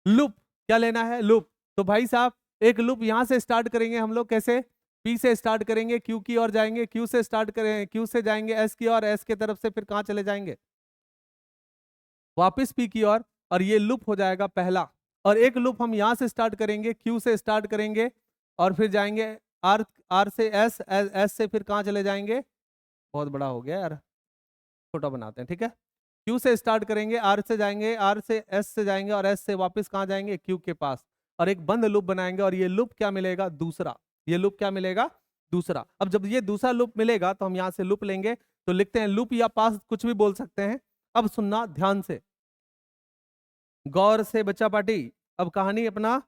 A: लूप। क्या लेना है, लूप। तो भाई साहब एक लूप यहां से स्टार्ट करेंगे हम लोग, कैसे, P से स्टार्ट करेंगे, Q की ओर जाएंगे, Q से स्टार्ट करेंगे, Q से जाएंगे S की ओर, S के तरफ से फिर कहां चले जाएंगे, वापस P की ओर, और ये लूप हो जाएगा पहला। और एक लूप हम यहां से स्टार्ट करेंगे, Q से स्टार्ट करेंगे और फिर जाएंगे R, R से S, S से फिर कहां चले जाएंगे, बहुत बड़ा हो गया यार, छोटा बनाते हैं, ठीक है। Q से स्टार्ट करेंगे, R से जाएंगे, R से S से जाएंगे और S से वापस कहां जाएंगे, Q के पास, और एक बंद लूप बनाएंगे। और ये लूप क्या मिलेगा, दूसरा, ये लूप क्या मिलेगा, दूसरा। अब जब ये दूसरा लूप मिलेगा तो हम यहां से लूप लेंगे, तो लिखते हैं लूप या पास, कुछ भी बोल सकते हैं। अब सुनना ध्यान से, गौर से बच्चा पार्टी। अब कहानी अपना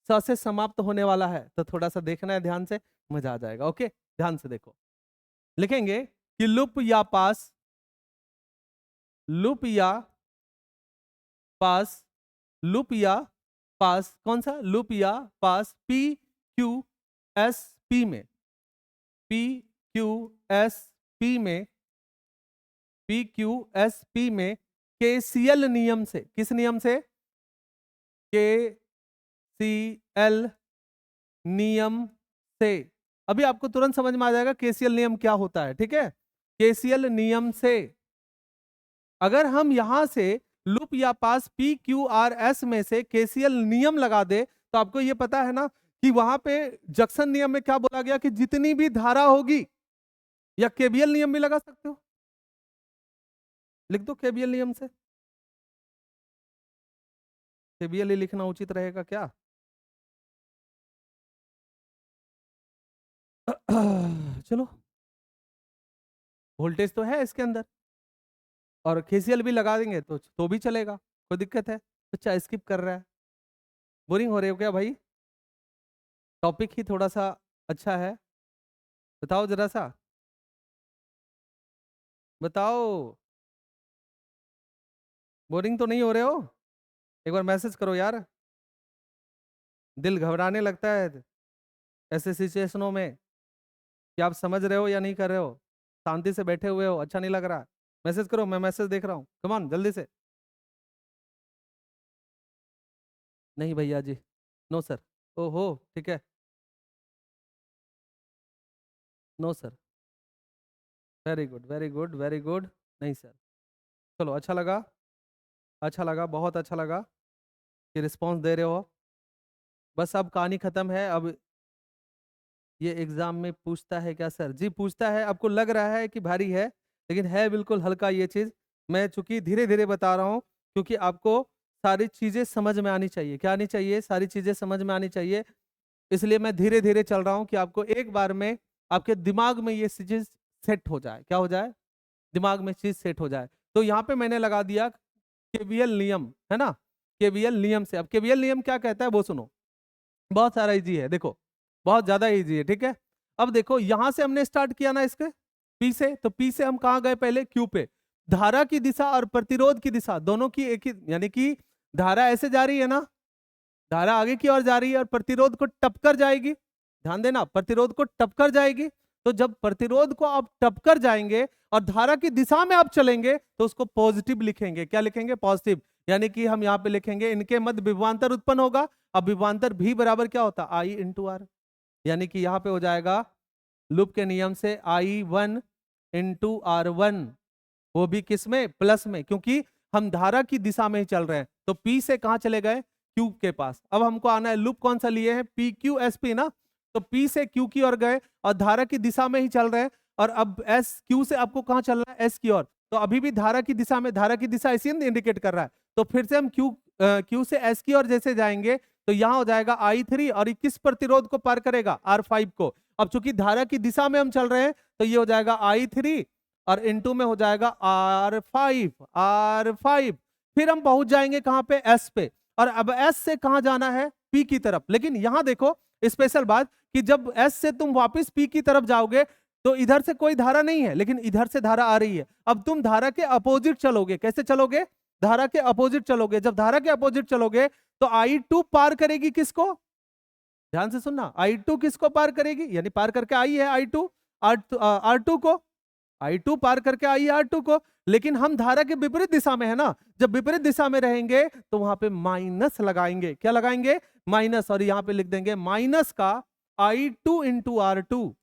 A: स से समाप्त होने वाला है, तो थोड़ा सा देखना है ध्यान से, मजा आ जाएगा। ओके, ध्यान से देखो। लिखेंगे कि लूप या पास, लूप या पास, लूप या पास, कौन सा, लूप या पास P Q S P में, P Q S P में, P Q S P में KCL नियम से, किस नियम से, KCL नियम से अभी आपको तुरंत समझ में आ जाएगा केसीएल नियम क्या होता है, ठीक है। केसीएल नियम से अगर हम यहां से लूप या पास पी क्यू आर एस में से केसीएल नियम लगा दे तो आपको ये पता है ना कि वहां पे जक्सन नियम में क्या बोला गया कि जितनी भी धारा होगी, या केबीएल नियम भी लगा सकते हो, लिख दो केबीएल नियम से। केबीएल ही लिखना उचित रहेगा क्या? चलो, वोल्टेज तो है इसके अंदर और केसीएल भी लगा देंगे तो भी चलेगा, कोई दिक्कत है? अच्छा स्किप कर रहा है, बोरिंग हो रहे हो क्या भाई? टॉपिक ही थोड़ा सा अच्छा है, बताओ जरा सा, बताओ, बोरिंग तो नहीं हो रहे हो? एक बार मैसेज करो यार, दिल घबराने लगता है ऐसे सिचुएशनों में कि आप समझ रहे हो या नहीं कर रहे हो, शांति से बैठे हुए हो, अच्छा नहीं लग रहा। मैसेज करो, मैं मैसेज देख रहा हूँ, कम ऑन जल्दी से। नहीं भैया जी, नो सर। ओहो ठीक है, no sir, very good very good very good. नहीं सर, चलो अच्छा लगा, अच्छा लगा, बहुत अच्छा लगा कि रिस्पॉन्स दे रहे हो। बस अब कहानी खत्म है। अब ये एग्जाम में पूछता है क्या सर? जी पूछता है। आपको लग रहा है कि भारी है, लेकिन है बिल्कुल हल्का ये चीज। मैं चूंकि धीरे धीरे बता रहा हूँ क्योंकि आपको सारी चीजें समझ में आनी चाहिए। क्या आनी चाहिए? सारी चीजें समझ में आनी चाहिए, इसलिए मैं धीरे धीरे चल रहा हूँ कि आपको एक बार में आपके दिमाग में ये चीज सेट हो जाए। क्या हो जाए? दिमाग में चीज सेट हो जाए। तो यहाँ पे मैंने लगा दिया केवीएल नियम, है ना। केवीएल नियम से, अब केवीएल नियम क्या कहता है वो सुनो, बहुत सारा इजी है, देखो बहुत ज्यादा इजी है, ठीक है। अब देखो यहां से हमने स्टार्ट किया ना इसके पी से, तो पी से हम कहां गए? पहले क्यू पे। धारा की दिशा और प्रतिरोध की दिशा दोनों की एक ही, यानी कि धारा ऐसे जा रही है ना, धारा आगे की ओर जा रही है और प्रतिरोध को टपकर जाएगी। ध्यान देना, प्रतिरोध को टपकर जाएगी। तो जब प्रतिरोध को आप टपकर जाएंगे और धारा की दिशा में आप चलेंगे तो उसको पॉजिटिव लिखेंगे। क्या लिखेंगे? पॉजिटिव। यानी कि हम यहाँ पे लिखेंगे इनके मध्य विभवांतर उत्पन्न होगा। अब विभवांतर भी बराबर क्या होता? आई इंटू आर। यानी कि यहाँ पे हो जाएगा लूप के नियम से I1 इंटू R1, वो भी किस में? प्लस में, क्योंकि हम धारा की दिशा में ही चल रहे हैं। तो P से कहां चले गए? Q के पास। अब हमको आना है, लूप कौन सा लिए हैं? PQSP ना। तो P से Q की ओर गए और धारा की दिशा में ही चल रहे हैं। और अब S Q से आपको कहां चलना है? S की ओर। तो अभी भी धारा की दिशा में, धारा की दिशा इसी इंडिकेट कर रहा है। तो फिर से हम Q से S की ओर जैसे जाएंगे तो यहां हो जाएगा I3 और किस प्रतिरोध को पार करेगा? R5 को। अब चूंकि धारा की दिशा में हम चल रहे हैं तो ये हो जाएगा I3 और इनटू में हो जाएगा R5। फिर हम पहुंच जाएंगे कहां पे? S पे। और अब S से कहां जाना है? P की तरफ। लेकिन यहां देखो स्पेशल बात कि जब S से तुम वापस P की तरफ जाओगे तो इधर से कोई धारा नहीं है, लेकिन इधर से धारा आ रही है। अब तुम धारा के अपोजिट चलोगे। कैसे चलोगे? धारा के अपोजिट चलोगे। जब धारा के अपोजिट चलोगे तो I2 पार करेगी किसको? ध्यान से सुनना, I2 किसको पार करेगी? यानी पार करके आई है I2 R2 को। I2 पार करके आई R2 को। लेकिन हम धारा के विपरीत दिशा में है ना, जब विपरीत दिशा में रहेंगे तो वहां पे माइनस लगाएंगे। क्या लगाएंगे? माइनस। और यहां पे लिख देंगे माइनस का I2 into R2।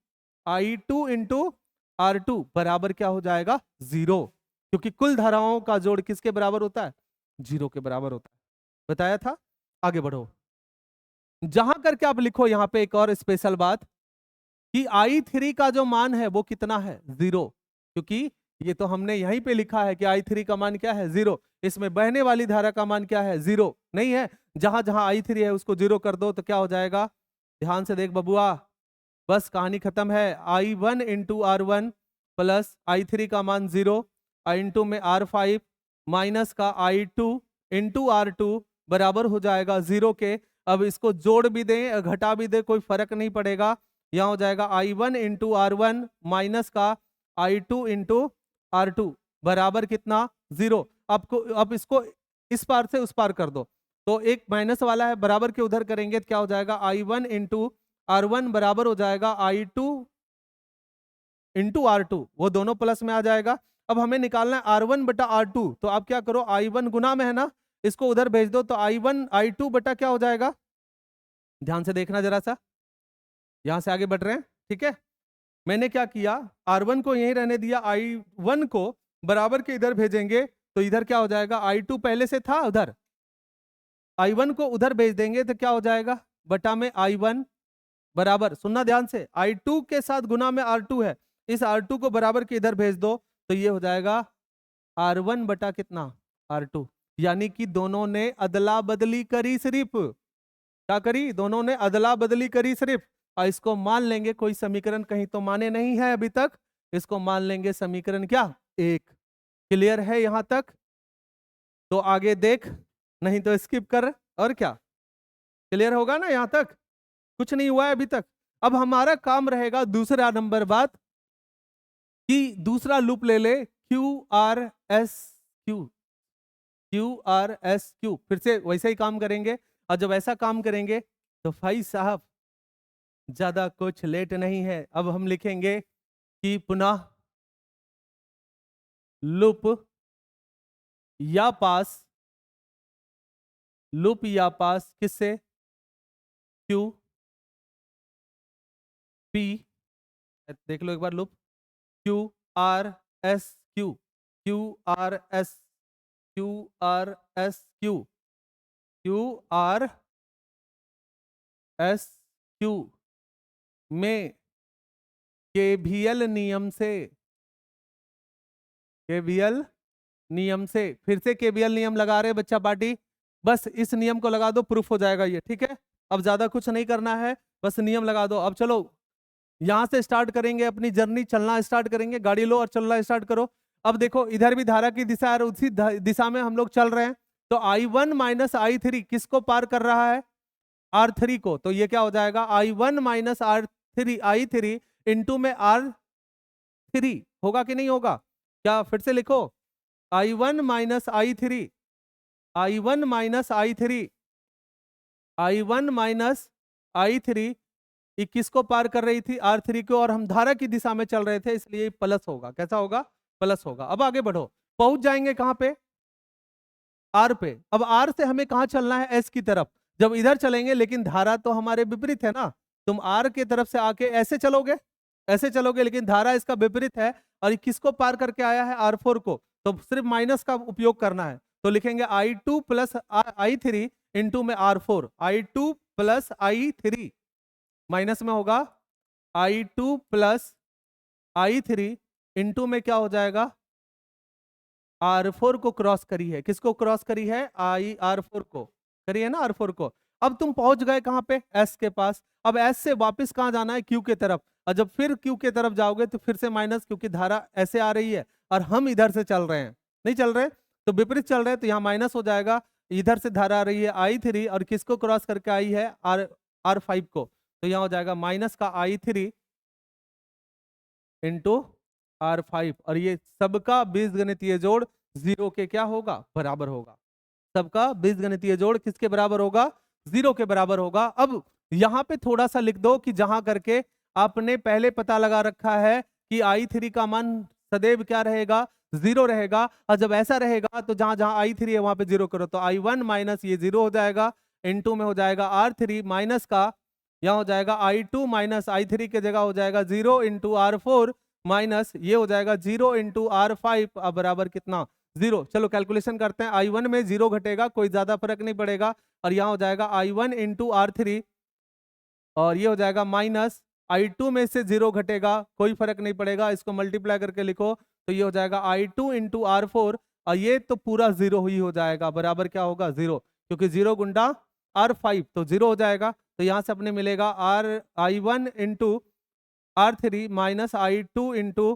A: I2 into R2 बराबर क्या हो जाएगा? 0। क्योंकि कुल धाराओं का जोड़ किसके बराबर होता है? 0 के बराबर होता है। बताया था। आगे बढ़ो, जहां करके आप लिखो यहां पे एक और स्पेशल बात कि I3 का जो मान है वो कितना है? 0। क्योंकि ये तो हमने यहीं पे लिखा है कि I3 का मान क्या है? 0। इसमें बहने वाली धारा का मान क्या है? 0 नहीं है। जहां जहां I3 है उसको 0 कर दो तो क्या हो जाएगा? ध्यान से देख बबुआ, बस कहानी खत्म है। I1 into R1 plus I3 का मान 0 इंटू में R5 माइनस का I2 इंटू R2 बराबर हो जाएगा 0 के। अब इसको जोड़ भी दें घटा भी दें कोई फर्क नहीं पड़ेगा। यहाँ हो जाएगा I1 इंटू R1 माइनस का I2 इंटू R2 बराबर कितना? 0। आपको अब इसको इस पार से उस पार कर दो तो एक माइनस वाला है, बराबर के उधर करेंगे तो क्या हो जाएगा? I1 इंटू R1 बराबर हो जाएगा I2 इंटू R2, वो दोनों प्लस में आ जाएगा। अब हमें निकालना है R1 बटा R2, तो आप क्या करो? I1 गुना में है ना, इसको उधर भेज दो तो I1 I2 बटा क्या हो जाएगा? ध्यान से देखना जरा सा, यहां से आगे बढ़ रहे हैं। ठीक है। मैंने क्या किया, R1 को यहीं रहने दिया, I1 को बराबर के इधर भेजेंगे तो इधर क्या हो जाएगा, I2 पहले से था उधर, I1 को उधर भेज देंगे तो क्या हो जाएगा, बटा में I1 बराबर, सुनना ध्यान से, I2 के साथ गुना में R2 है, इस R2 को बराबर के इधर भेज दो तो ये हो जाएगा R1 बटा कितना, R2। यानी कि दोनों ने अदला बदली करी सिर्फ, क्या करी, दोनों ने अदला बदली करी सिर्फ। और इसको मान लेंगे, कोई समीकरण कहीं तो माने नहीं है अभी तक, इसको मान लेंगे समीकरण क्या, 1। क्लियर है यहां तक? तो आगे देख, नहीं तो स्किप कर, और क्या, क्लियर होगा ना यहां तक? कुछ नहीं हुआ है अभी तक। अब हमारा काम रहेगा दूसरा नंबर बात, कि दूसरा लूप ले ले, QRSQ, QRSQ, फिर से वैसे ही काम करेंगे। और जब ऐसा काम करेंगे तो भाई साहब ज्यादा कुछ लेट नहीं है, अब हम लिखेंगे कि पुनः लूप या पास, लूप या पास किससे, Q P, देख लो एक बार loop, QRSQ, QRS, QRSQ, QRSQ में KVL नियम से, KVL नियम से, फिर से KVL नियम लगा रहे बच्चा पार्टी, बस इस नियम को लगा दो, प्रूफ हो जाएगा ये, ठीक है। अब ज्यादा कुछ नहीं करना है, बस नियम लगा दो। अब चलो यहां से स्टार्ट करेंगे अपनी जर्नी, चलना स्टार्ट करेंगे, गाड़ी लो और चलना स्टार्ट करो। अब देखो इधर भी धारा की दिशा है, उसी दिशा में हम लोग चल रहे हैं। तो I1 माइनस I3 किसको पार कर रहा है, R3 को, तो ये क्या हो जाएगा, I1 माइनस I3 इंटू में R3 होगा कि नहीं होगा, क्या फिर से लिखो, I1 minus I3, I1 minus I3, I1 minus I3 किसको पार कर रही थी, R3 को, और हम धारा की दिशा में चल रहे थे, इसलिए प्लस होगा। कैसा होगा, प्लस होगा। अब आगे बढ़ो, पहुंच जाएंगे कहां पे, R पे। अब R से हमें कहां चलना है, S की तरफ। जब इधर चलेंगे, लेकिन धारा तो हमारे विपरीत है ना, तुम R की तरफ से आके ऐसे चलोगे, ऐसे चलोगे, लेकिन धारा इसका विपरीत है, और किसको पार करके आया है, R4 को, तो सिर्फ माइनस का उपयोग करना है। तो लिखेंगे I2 प्लस I3 इंटू में R4, I2 plus I3 minus में होगा I2 प्लस I3 इंटू में क्या हो जाएगा, R4 को क्रॉस करी है, किसको क्रॉस करी है, R4 को करी है ना, R4 को। अब तुम पहुंच गए कहां पे, S के पास। अब S से वापस कहां जाना है, Q के तरफ। और जब फिर Q के तरफ जाओगे तो फिर से माइनस, क्योंकि धारा ऐसे आ रही है और हम इधर से चल रहे हैं, नहीं चल रहे तो विपरीत चल रहे हैं, तो यहाँ माइनस हो जाएगा। इधर से धारा आ रही है I3 और किसको क्रॉस करके आई है, R5 को, तो यहाँ हो जाएगा माइनस का I3 इंटू R5, और ये सबका बीजगणितीय जोड़ 0 के क्या होगा, बराबर होगा। सबका बीजगणितीय जोड़ किसके बराबर होगा, 0 के बराबर होगा। अब यहां पे थोड़ा सा लिख दो कि जहां करके आपने पहले पता लगा रखा है कि I3 का मान सदैव क्या रहेगा, 0 रहेगा। और जब ऐसा रहेगा तो जहां जहां I3 है वहां पे 0 करो, तो I1 माइनस ये 0 हो जाएगा, इंटू में हो जाएगा R3 माइनस का, यहाँ हो जाएगा I2 माइनस I3 के जगह हो जाएगा 0 इंटू R4 माइनस ये हो जाएगा 0 इंटू R5, अब बराबर कितना, 0। चलो कैलकुलेशन करते हैं, I1 में 0 घटेगा, कोई ज्यादा फर्क नहीं पड़ेगा, और यहाँ हो जाएगा I1 इंटू R3, और ये हो जाएगा माइनस I2 में से 0 घटेगा, कोई फर्क नहीं पड़ेगा, इसको मल्टीप्लाई करके लिखो तो ये हो जाएगा I2 इंटू R4, और ये तो पूरा 0 ही हो जाएगा, बराबर क्या होगा, 0, क्योंकि 0 गुंडा R5 तो 0 हो जाएगा। तो यहां से अपने मिलेगा I1 into R3 minus I2 into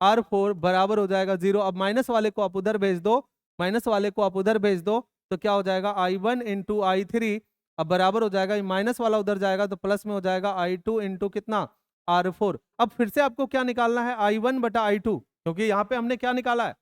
A: R4 बराबर हो जाएगा 0। अब माइनस वाले को आप उधर भेज दो, माइनस वाले को आप उधर भेज दो, तो क्या हो जाएगा I1 इंटू I3, अब बराबर हो जाएगा, माइनस वाला उधर जाएगा तो प्लस में हो जाएगा I2 इंटू कितना, R4। अब फिर से आपको क्या निकालना है, I1 बटा I2, क्योंकि यहाँ पे हमने क्या निकाला है,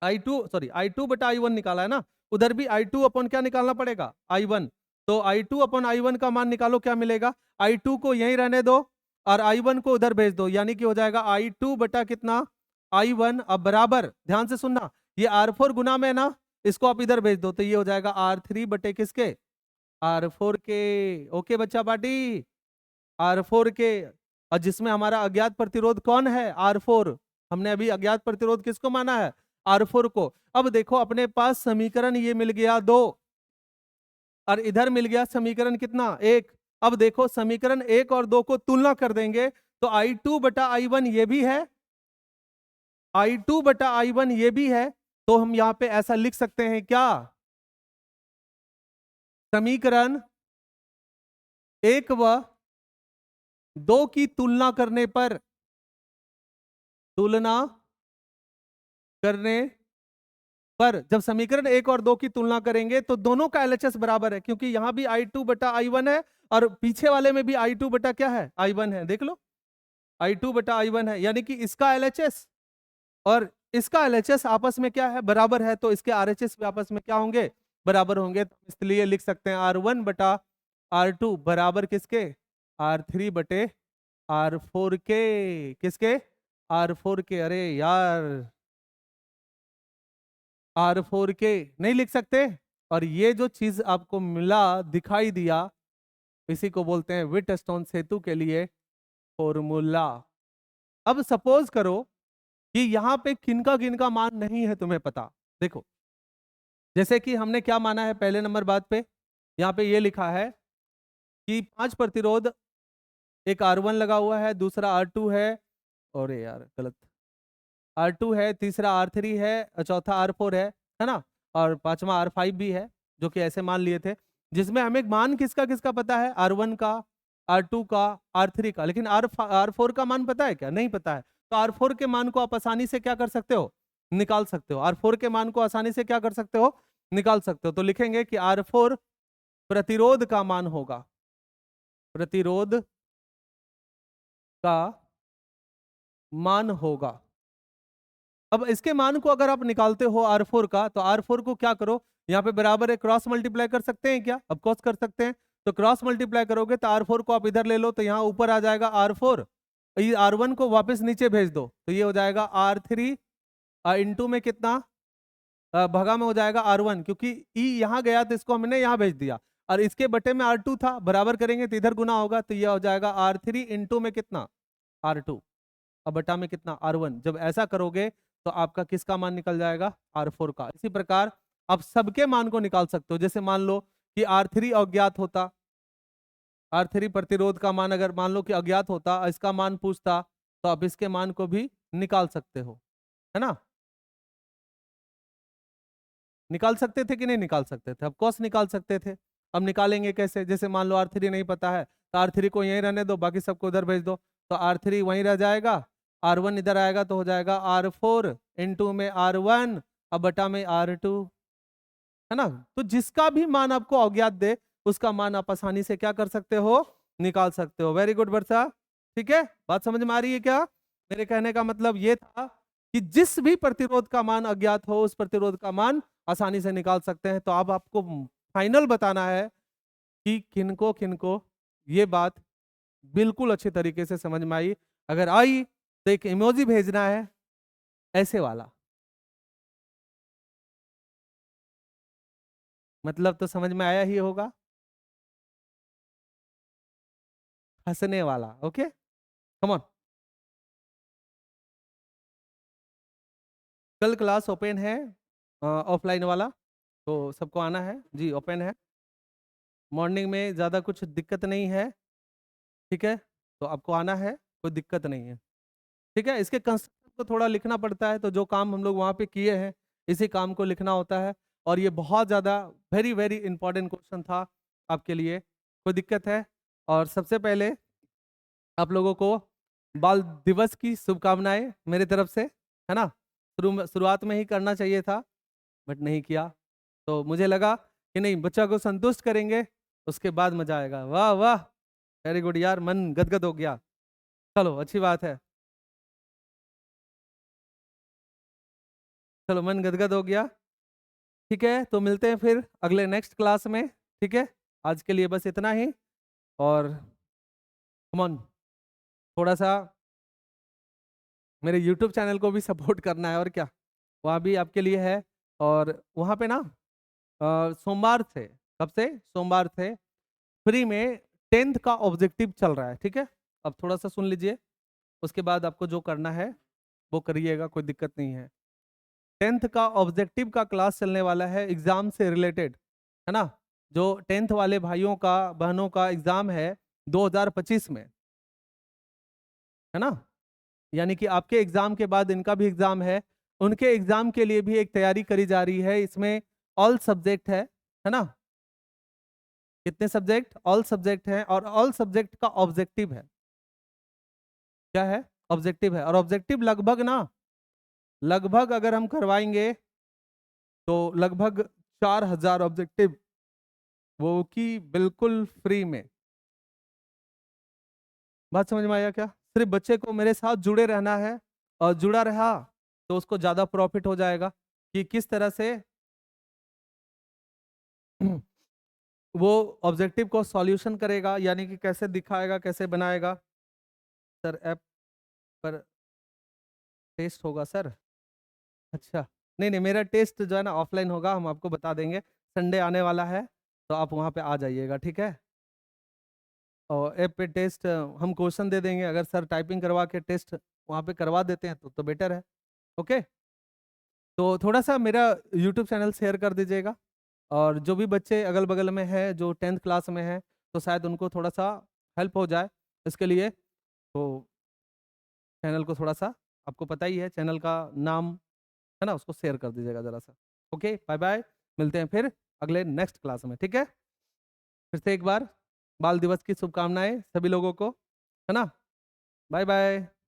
A: I2 बटा I1 निकाला है ना, उधर भी I2 अपन क्या निकालना पड़ेगा, I1। तो I2 अपन I1 का मान निकालो, क्या मिलेगा, I2 को यहीं रहने दो और I1 को उधर भेज दो, यानी कि हो जाएगा I2 बटा कितना, I1। अब बराबर ध्यान से सुनना, ये R4 गुना में ना, इसको आप इधर भेज दो, तो ये हो जाएगा R3 बटे किसके, R4 के। ओके बच्चा पार्टी, R4 के। और जिसमें हमारा अज्ञात प्रतिरोध कौन है, R4। हमने अभी अज्ञात प्रतिरोध किसको माना है, R4 को। अब देखो अपने पास समीकरण ये मिल गया 2 और इधर मिल गया समीकरण कितना, 1। अब देखो समीकरण 1 और 2 को तुलना कर देंगे तो I2/I1 ये भी है, I2/I1 ये भी है। तो हम यहां पे ऐसा लिख सकते हैं क्या, समीकरण 1 व 2 की तुलना करने पर जब समीकरण 1 और 2 की तुलना करेंगे तो दोनों का LHS बराबर है, क्योंकि यहां भी I2/I1 है और पीछे वाले में भी I2 बटा क्या है, I1 है। देख लो I2/I1 है, यानी कि इसका LHS और इसका LHS आपस में क्या है, बराबर है। तो इसके RHS भी आपस में क्या होंगे, बराबर होंगे। तो इसलिए लिख सकते हैं R1/R2 बराबर किसके, R3/R4 के, किसके, R4 के। अरे यार R4 के नहीं लिख सकते। और ये जो चीज आपको मिला, दिखाई दिया, इसी को बोलते हैं व्हिटस्टोन सेतु के लिए फॉर्मूला। अब सपोज करो कि यहाँ पे किनका मान नहीं है तुम्हें पता। देखो जैसे कि हमने क्या माना है पहले नंबर बात पे, यहाँ पे ये लिखा है कि 5 प्रतिरोध, एक R1 लगा हुआ है, दूसरा R2 है, और यार गलत, R2 है, तीसरा R3 है, चौथा R4 है ना, और पांचवा R5 भी है, जो कि ऐसे मान लिए थे, जिसमें हमें मान किसका किसका पता है, R1 का, R2 का, R3 का। लेकिन R4 का मान पता है क्या, नहीं पता है। तो R4 के मान को आप आसानी से क्या कर सकते हो, निकाल सकते हो। R4 के मान को आसानी से क्या कर सकते हो, निकाल सकते हो। तो लिखेंगे कि R4 प्रतिरोध का मान होगा, प्रतिरोध का मान होगा। अब इसके मान को अगर आप निकालते हो R4 का, तो R4 को क्या करो, यहाँ पे बराबर है, क्रॉस मल्टीप्लाई कर सकते हैं क्या, अब कोर्स कर सकते हैं। तो क्रॉस मल्टीप्लाई करोगे तो R4 को आप इधर ले लो, तो यहाँ ऊपर आ जाएगा R4, ये R1 को वापस नीचे भेज दो, तो ये हो जाएगा R3 इंटू में कितना, भगा में हो जाएगा R1, क्योंकि ई यहाँ गया तो इसको हमने यहाँ भेज दिया, और इसके बटे में R2 था, बराबर करेंगे तो इधर गुना होगा, तो ये हो जाएगा R3 इंटू में कितना, R2, अब बटा में कितना, R1। जब ऐसा करोगे तो आपका किसका मान निकल जाएगा, R4 का। इसी प्रकार आप सबके मान को निकाल सकते हो। जैसे मान लो कि R3 अज्ञात होता, R3 प्रतिरोध का मान अगर मान लो कि अज्ञात होता, इसका मान पूछता, तो आप इसके मान को भी निकाल सकते हो, है ना। निकाल सकते थे कि नहीं निकाल सकते थे, अब कॉस निकाल सकते थे। अब निकालेंगे कैसे, जैसे मान लो R3 नहीं पता है, तो R3 को यहीं रहने दो, बाकी सबको उधर भेज दो, तो R3 वहीं रह जाएगा, R1 इधर आएगा तो हो जाएगा R4 इंटू में R1, अब बटा में R2, है ना। तो जिसका भी मान आपको अज्ञात दे, उसका मान आप आसानी से क्या कर सकते हो, निकाल सकते हो। वेरी गुड वर्षा, ठीक है, बात समझ में आ रही है क्या। मेरे कहने का मतलब ये था कि जिस भी प्रतिरोध का मान अज्ञात हो, उस प्रतिरोध का मान आसानी से निकाल सकते हैं। तो अब आपको फाइनल बताना है कि किनको किनको ये बात बिल्कुल अच्छे तरीके से समझ में आई। अगर आई तो एक इमोजी भेजना है, ऐसे वाला, मतलब तो समझ में आया ही होगा, हंसने वाला। Okay come on. कल क्लास ओपन है, ऑफलाइन वाला, तो सबको आना है जी, ओपन है। मॉर्निंग में ज़्यादा कुछ दिक्कत नहीं है, ठीक है, तो आपको आना है, कोई दिक्कत नहीं है, ठीक है। इसके कंस्ट्रक्ट को थोड़ा लिखना पड़ता है, तो जो काम हम लोग वहाँ पे किए हैं, इसी काम को लिखना होता है। और ये बहुत ज़्यादा वेरी वेरी इंपॉर्टेंट क्वेश्चन था आपके लिए, कोई दिक्कत है। और सबसे पहले आप लोगों को बाल दिवस की शुभकामनाएं मेरी तरफ से, है ना। शुरुआत में ही करना चाहिए था, बट नहीं किया, तो मुझे लगा कि नहीं, बच्चा को संतुष्ट करेंगे, उसके बाद मजा आएगा। वाह वाह, वेरी गुड यार, मन गदगद हो गया। चलो अच्छी बात है, चलो मन गदगद हो गया, ठीक है। तो मिलते हैं फिर अगले नेक्स्ट क्लास में, ठीक है। आज के लिए बस इतना ही। और कम ऑन, थोड़ा सा मेरे YouTube चैनल को भी सपोर्ट करना है, और क्या, वहाँ भी आपके लिए है। और वहाँ पे ना सोमवार से, कब से, सोमवार से फ्री में 10th का ऑब्जेक्टिव चल रहा है, ठीक है। अब थोड़ा सा सुन लीजिए, उसके बाद आपको जो करना है वो करिएगा, कोई दिक्कत नहीं है। 10th का ऑब्जेक्टिव का क्लास चलने वाला है एग्जाम से रिलेटेड, है ना। जो 10th वाले भाइयों का बहनों का एग्जाम है 2025 में, है ना, यानी कि आपके एग्जाम के बाद इनका भी एग्जाम है, उनके एग्जाम के लिए भी एक तैयारी करी जा रही है। इसमें ऑल सब्जेक्ट है ना। कितने सब्जेक्ट? ऑल सब्जेक्ट हैं, और ऑल सब्जेक्ट का ऑब्जेक्टिव है, क्या है? ऑब्जेक्टिव है। और ऑब्जेक्टिव लगभग अगर हम करवाएंगे तो लगभग 4000 ऑब्जेक्टिव, वो की बिल्कुल फ्री में। बात समझ में आया क्या? सिर्फ बच्चे को मेरे साथ जुड़े रहना है, और जुड़ा रहा तो उसको ज्यादा प्रॉफिट हो जाएगा कि किस तरह से वो ऑब्जेक्टिव को सॉल्यूशन करेगा, यानी कि कैसे दिखाएगा, कैसे बनाएगा। सर ऐप पर टेस्ट होगा सर? अच्छा, नहीं नहीं, मेरा टेस्ट जो है ना ऑफलाइन होगा, हम आपको बता देंगे। संडे आने वाला है तो आप वहाँ पे आ जाइएगा, ठीक है। और ऐप पे टेस्ट हम क्वेश्चन दे देंगे, अगर सर टाइपिंग करवा के टेस्ट वहाँ पे करवा देते हैं तो बेटर है। ओके, तो थोड़ा सा मेरा यूट्यूब चैनल शेयर कर दीजिएगा, और जो भी बच्चे अगल बगल में हैं जो 10th क्लास में हैं, तो शायद उनको थोड़ा सा हेल्प हो जाए इसके लिए। तो चैनल को थोड़ा सा, आपको पता ही है चैनल का नाम, है ना, उसको शेयर कर दीजिएगा जरा सा। ओके, बाय बाय, मिलते हैं फिर अगले नेक्स्ट क्लास में, ठीक है। फिर से एक बार बाल दिवस की शुभकामनाएं सभी लोगों को, है ना। Bye bye.